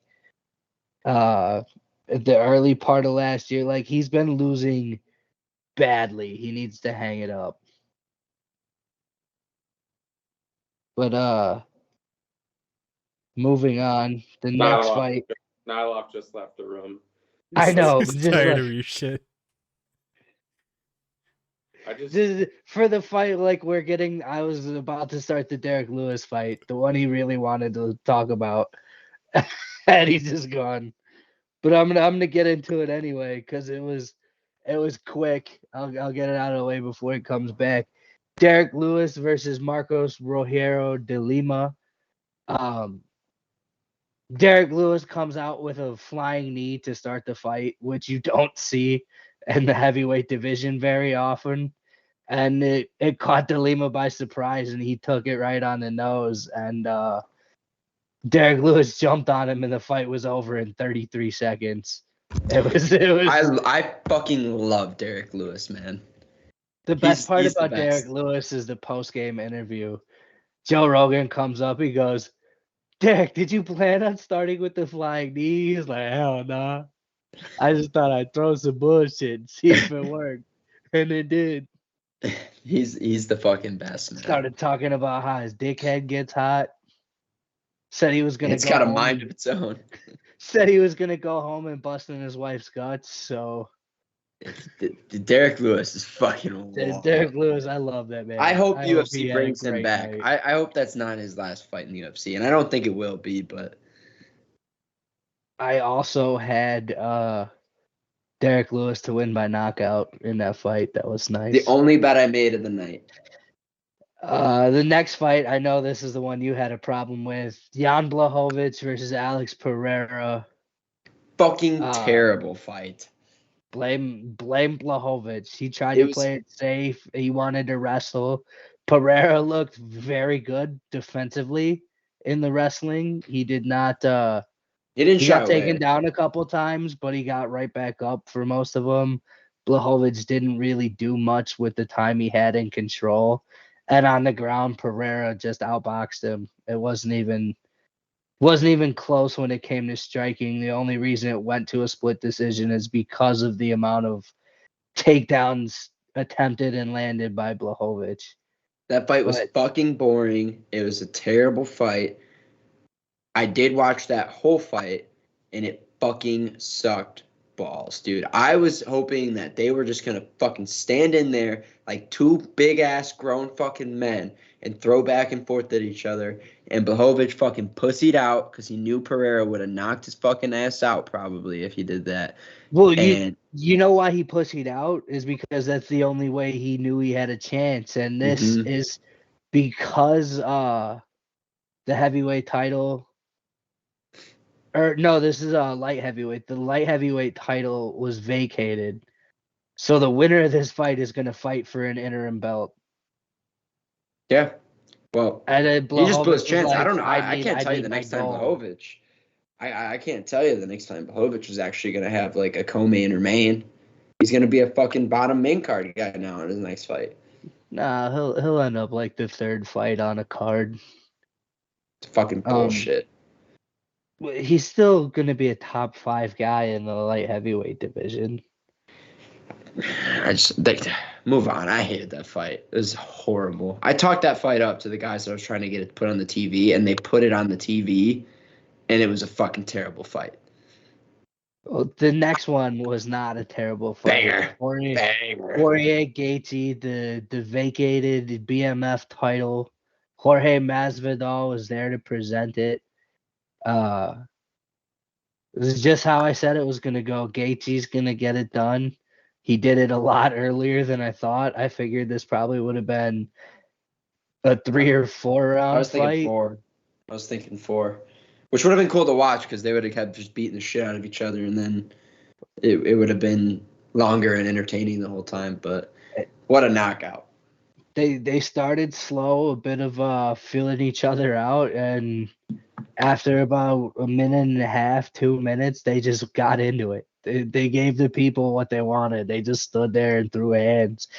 At the early part of last year, like he's been losing badly. He needs to hang it up. But moving on, the next fight. Nyloff just left the room. I know. He's tired of your shit. For the fight, like I was about to start the Derek Lewis fight, the one he really wanted to talk about, and he's just gone. But I'm gonna get into it anyway because it was quick. I'll get it out of the way before it comes back. Derek Lewis versus Marcos Rogero de Lima. Derek Lewis comes out with a flying knee to start the fight, which you don't see in the heavyweight division very often. And it caught De Lima by surprise, and he took it right on the nose. And Derek Lewis jumped on him, and the fight was over in 33 seconds. It was. I fucking love Derek Lewis, man. The best part about Derek Lewis is the post-game interview. Joe Rogan comes up, he goes, Derek, did you plan on starting with the flying knee? He's like, hell nah. I just thought I'd throw some bullshit and see if it worked. And it did. He's the fucking best, man. Started talking about how his dickhead gets hot. Said he was gonna It's got a mind of its own. Said he was gonna go home and bust in his wife's guts, so Derek Lewis is fucking wild. Derek Lewis, I love that man. I hope UFC brings him back. I hope that's not his last fight in the UFC, and I don't think it will be, but I also had Derek Lewis to win by knockout in that fight. That was nice. The only bet I made of the night. The next fight, I know this is the one you had a problem with. Jan Blachowicz versus Alex Pereira. Fucking terrible fight. Blame Blachowicz. He tried to play it safe. He wanted to wrestle. Pereira looked very good defensively in the wrestling. He did not he got taken down a couple times, but he got right back up for most of them. Blachowicz didn't really do much with the time he had in control. And on the ground, Pereira just outboxed him. It wasn't even close when it came to striking. The only reason it went to a split decision is because of the amount of takedowns attempted and landed by Blachowicz. That fight was fucking boring. It was a terrible fight. I did watch that whole fight, and it fucking sucked balls, dude. I was hoping that they were just going to fucking stand in there like two big-ass grown fucking men and throw back and forth at each other. And Blachowicz fucking pussied out because he knew Pereira would have knocked his fucking ass out probably if he did that. Well, you know why he pussied out is because that's the only way he knew he had a chance. And this is because the heavyweight title – or no, this is a light heavyweight. The light heavyweight title was vacated. So the winner of this fight is going to fight for an interim belt. Yeah. Well, he just blew his chance. Like, I don't know. I can't tell you the next time Blachowicz. I can't tell you the next time Blachowicz is actually going to have like a co-main or main. He's going to be a fucking bottom main card guy now in his next fight. Nah, he'll end up like the third fight on a card. It's fucking bullshit. He's still gonna be a top 5 guy in the light heavyweight division. Move on. I hated that fight. It was horrible. I talked that fight up to the guys that I was trying to get it put on the TV, and they put it on the TV, and it was a fucking terrible fight. Well, the next one was not a terrible fight. Banger. Poirier Gaethje, the vacated BMF title. Jorge Masvidal was there to present it. This is just how I said it was gonna go. Gaethje's gonna get it done. He did it a lot earlier than I thought. I figured this probably would have been a 3 or 4 round I was thinking fight. 4, which would have been cool to watch because they would have kept just beating the shit out of each other, and then it would have been longer and entertaining the whole time. But what a knockout! They started slow, a bit of feeling each other out, and after about a minute and a half, 2 minutes, they just got into it. They gave the people what they wanted. They just stood there and threw hands.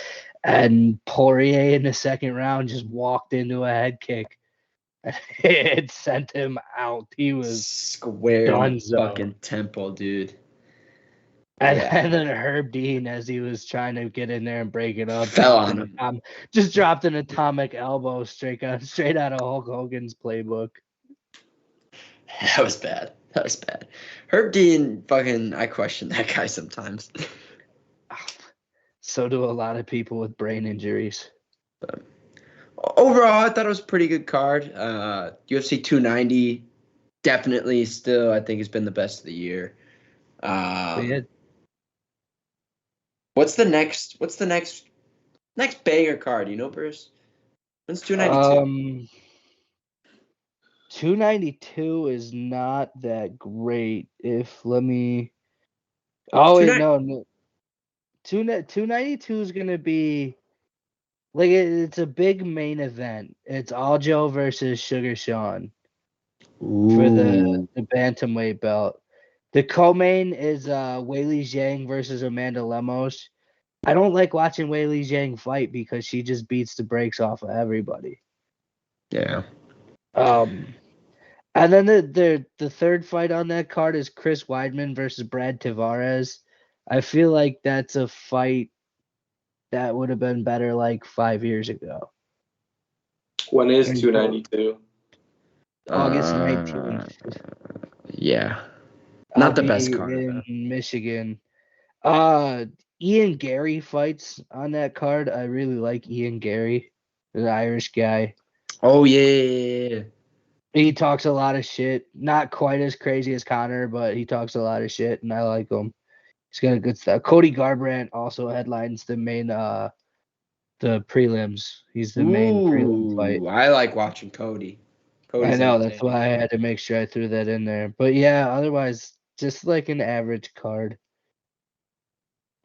And Poirier in the second round just walked into a head kick. It sent him out. He was square fucking temple, dude. And then Herb Dean, as he was trying to get in there and break it up, fell on him. Just dropped an atomic elbow straight out of Hulk Hogan's playbook. That was bad. Herb Dean, I question that guy sometimes. So do a lot of people with brain injuries. But overall, I thought it was a pretty good card. UFC 290, definitely still, I think, has been the best of the year. What's the next banger card? You know, Bruce? When's 292? 292 is not that great. Oh wait, no. 292 is gonna be like it's a big main event. It's Aljo versus Sugar Sean for the bantamweight belt. The co-main is Weili Zhang versus Amanda Lemos. I don't like watching Weili Zhang fight because she just beats the brakes off of everybody. Yeah. And then the third fight on that card is Chris Weidman versus Brad Tavares. I feel like that's a fight that would have been better like 5 years ago. When is 292? August 19th. Yeah. Not the best card. In Michigan. Ian Gary fights on that card. I really like Ian Gary, the Irish guy. Oh, yeah. He talks a lot of shit. Not quite as crazy as Connor, but he talks a lot of shit, and I like him. He's got good stuff. Cody Garbrandt also headlines the main, the prelims. He's the main prelim fight. I like watching Cody. I know, that's why I had to make sure I threw that in there. But yeah, otherwise, just like an average card.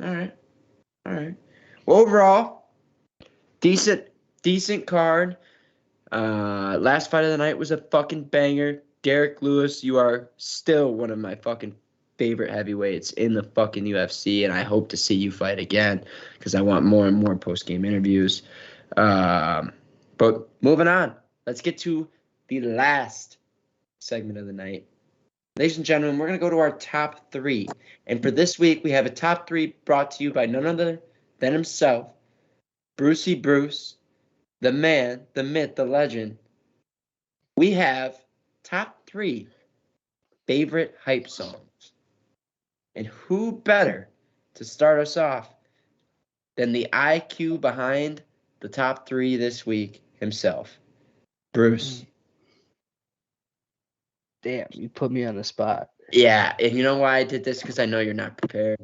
All right. Well, overall, decent card. Last fight of the night was a fucking banger. Derek Lewis, you are still one of my fucking favorite heavyweights in the fucking UFC, and I hope to see you fight again because I want more and more post-game interviews. But moving on, let's get to the last segment of the night. Ladies and gentlemen, we're going to go to our top 3. And for this week, we have a top 3 brought to you by none other than himself, Brucey Bruce, the man, the myth, the legend. We have top 3 favorite hype songs. And who better to start us off than the IQ behind the top 3 this week himself, Bruce. Damn, you put me on the spot. Yeah, and you know why I did this? Because I know you're not prepared.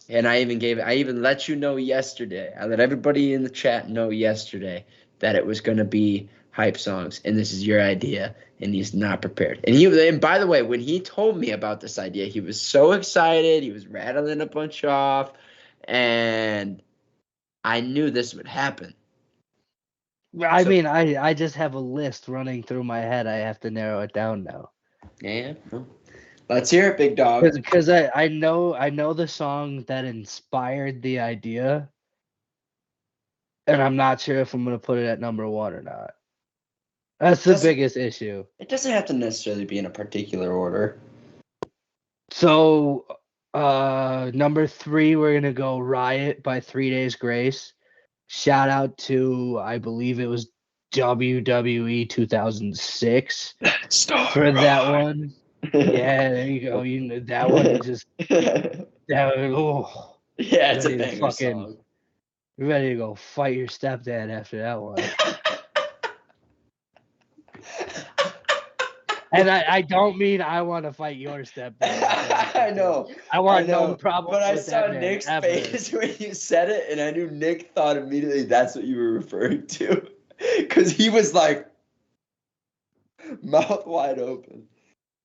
And I even let you know yesterday. I let everybody in the chat know yesterday that it was going to be hype songs, and this is your idea, and he's not prepared. And by the way, when he told me about this idea, he was so excited. He was rattling a bunch off, and I knew this would happen. I mean, I just have a list running through my head. I have to narrow it down now. Yeah. Well, let's hear it, big dog. Because I know the song that inspired the idea. and I'm not sure if I'm gonna put it at number 1 or not. That's the Doesn't- biggest issue. It doesn't have to necessarily be in a particular order. So, number 3, we're gonna go Riot by 3 Days Grace. Shout out to, I believe it was WWE 2006 for that one. Yeah, there you go. You know, that one just that oh, Yeah, it's a ready to banger fucking song. ready to go fight your stepdad after that one. And I don't mean I want to fight your stepdad. I know. I want know, no problem but I with saw that man Nick's ever. face when you said it, and I knew Nick thought immediately that's what you were referring to, because he was like mouth wide open.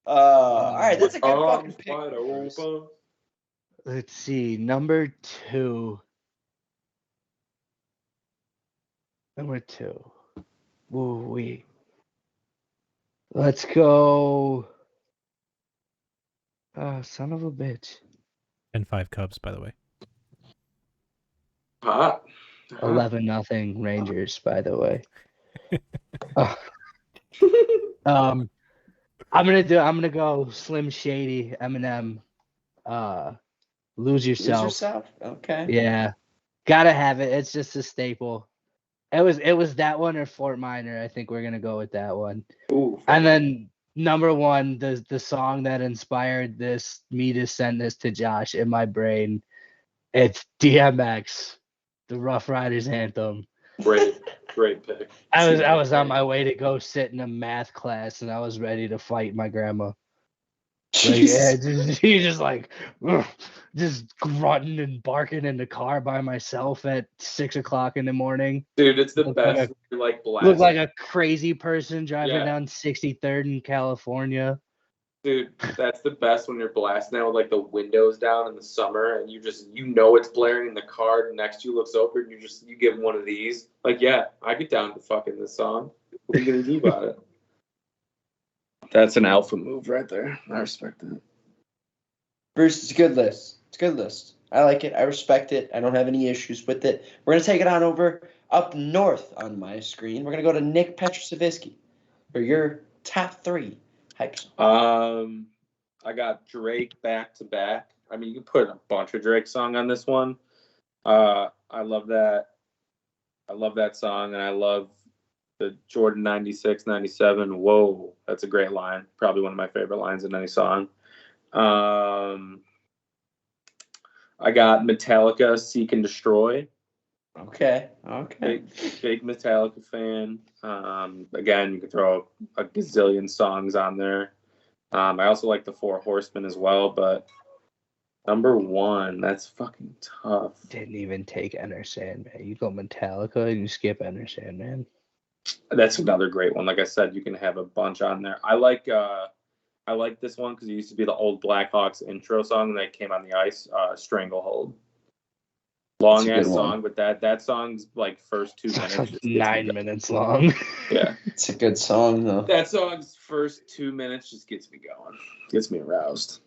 All right, that's a good fucking pick. Wide Bruce. open. Let's see, number 2. Ooh, let's go. Son of a bitch. And 5 Cubs, by the way. Hot. 11-0 Rangers, by the way. I'm gonna go Slim Shady, Eminem. Lose Lose yourself. yourself. Okay. Yeah, gotta have it. It's just a staple. It was that one or Fort Minor. I think we're gonna go with that one. Ooh, And then number 1, the song that inspired me to send this to Josh in my brain. It's DMX, the Rough Riders anthem. great pick. I was on my way to go sit in a math class, and I was ready to fight my grandma. Like, yeah, he's just like, ugh, just grunting and barking in the car by myself at 6 o'clock in the morning. Dude, it's the Look best. like You're like Look blasting. like a crazy person driving Yeah. down 63rd in California. Dude, that's the best when you're blasting out with like the windows down in the summer, and you know it's blaring in the car next to you looks over, and you give one of these. Like, yeah, I get down to fucking this song. What are you gonna do about it? That's an alpha move right there. I respect that. Bruce, it's a good list. It's a good list. I like it. I respect it. I don't have any issues with it. We're gonna take it on over up north on my screen. We're gonna go to Nick Petrosavsky for your top 3 hype songs. I got Drake back to back. I mean, you can put a bunch of Drake song on this one. I love that. I love that song, and I love the Jordan 96, 97. Whoa, that's a great line. Probably one of my favorite lines in any song. I got Metallica, Seek and Destroy. Okay. Big Metallica fan. Again, you could throw a gazillion songs on there. I also like the Four Horsemen as well, but number 1, that's fucking tough. Didn't even take Enter Sandman. You go Metallica and you skip Enter Sandman. That's another great one. Like I said, you can have a bunch on there. I like this one because it used to be the old Blackhawks intro song that came on the ice, Stranglehold. Long ass song, but that song's like first 2 minutes. It's like 9 minutes long. Yeah. It's a good song though. That song's first 2 minutes just gets me going. Gets me aroused.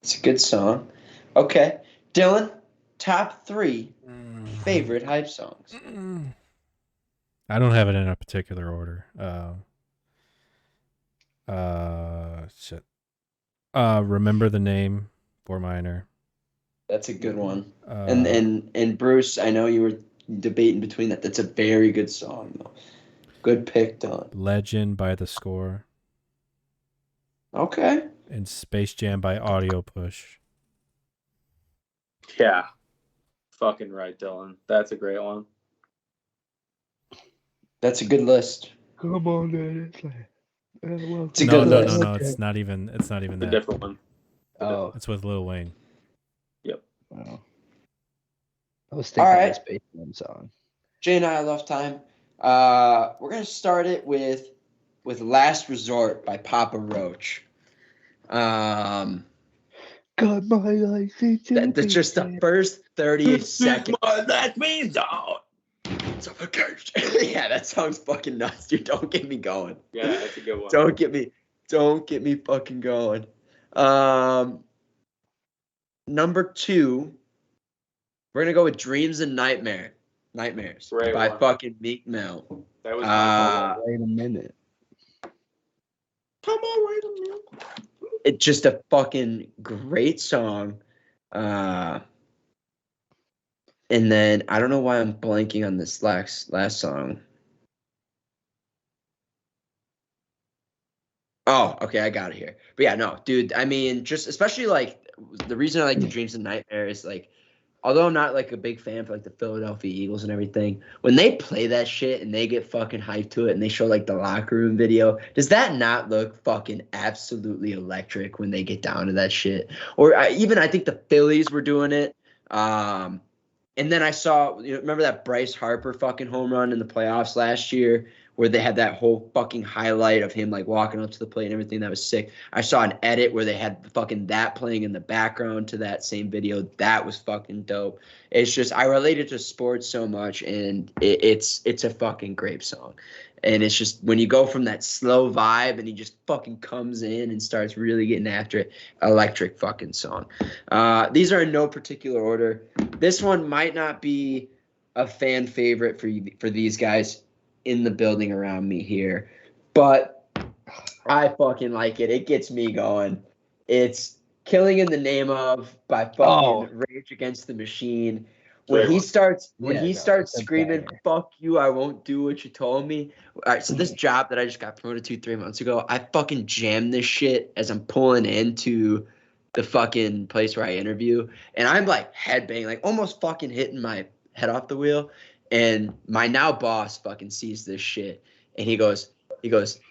It's a good song. Okay. Dylan, top 3 favorite hype songs. I don't have it in a particular order. Shit. Remember the Name, Fort Minor. That's a good one. And Bruce, I know you were debating between that. That's a very good song though. Good pick, Dylan. Legend by The Score. Okay. And Space Jam by Audio Push. Yeah. Fucking right, Dylan. That's a great one. That's a good list. Come on, man. It's a good list. No. It's not even It's a that. different one. Oh. It's with Lil Wayne. Yep. Oh. I was thinking Alright. this Space Jam song. Jay and I love time. We're gonna start it with Last Resort by Papa Roach. Got my life into That's just the first 30 seconds. Let me down. Suffocation. Yeah, that song's fucking nuts, dude. Don't get me going. Yeah, that's a good one. Don't get me fucking going. Number 2, we're gonna go with Dreams and Nightmare Nightmares Great by one. fucking Meek Mill. That was Wait a minute. come on, wait a minute. It's just a fucking great song. And then I don't know why I'm blanking on this last song. Oh, okay, I got it here. But yeah, no, dude, I mean, just especially like the reason I like the Dreams and Nightmares, like, although I'm not like a big fan for like the Philadelphia Eagles and everything, when they play that shit and they get fucking hyped to it and they show like the locker room video, does that not look fucking absolutely electric when they get down to that shit? Or I think the Phillies were doing it. And then I saw, remember that Bryce Harper fucking home run in the playoffs last year where they had that whole fucking highlight of him like walking up to the plate and everything? That was sick. I saw an edit where they had fucking that playing in the background to that same video. That was fucking dope. It's just, I related to sports so much, and it's a fucking great song. And it's just when you go from that slow vibe and he just fucking comes in and starts really getting after it, electric fucking song. These are in no particular order. This one might not be a fan favorite for these guys in the building around me here, but I fucking like it. It gets me going. It's Killing in the Name of by fucking Rage Against the Machine. When he starts screaming, "Fuck you, I won't do what you told me." All right, so this job that I just got promoted to 3 months ago, I fucking jammed this shit as I'm pulling into the fucking place where I interview, and I'm like headbanging, like almost fucking hitting my head off the wheel. And my now boss fucking sees this shit, and he goes,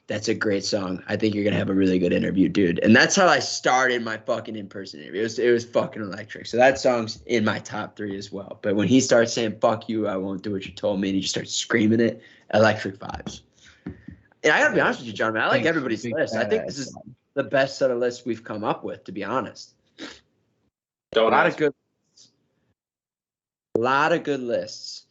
"That's a great song. I think you're gonna have a really good interview, dude." And that's how I started my fucking in-person interview. It was fucking electric. So that song's in my top 3 as well. But when he starts saying "fuck you, I won't do what you told me," and he just starts screaming it, electric vibes. And I gotta be honest with you, John, man, I like everybody's list. I think this is the best set of lists we've come up with, to be honest. A lot of good lists.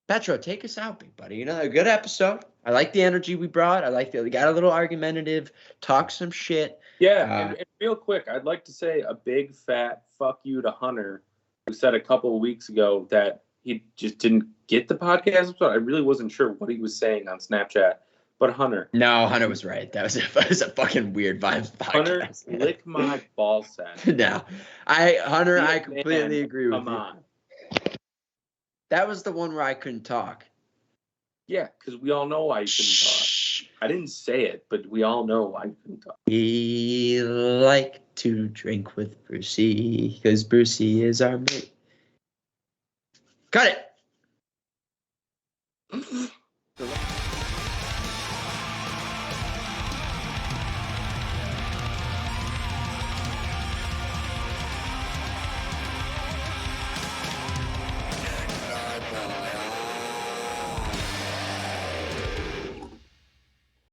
Petro, take us out, big buddy. A good episode. I like the energy we brought. I like we got a little argumentative, talk some shit. Yeah, and real quick, I'd like to say a big fat fuck you to Hunter, who said a couple of weeks ago that he just didn't get the podcast episode. I really wasn't sure what he was saying on Snapchat. But Hunter. No, Hunter was right. That was a fucking weird vibes podcast. Hunter, lick my ball sack. No. I completely agree with you. Come on. That was the one where I couldn't talk. Yeah, because we all know why you couldn't talk. I didn't say it, but we all know why you couldn't talk. We like to drink with Brucey, because Brucey is our mate. Cut it!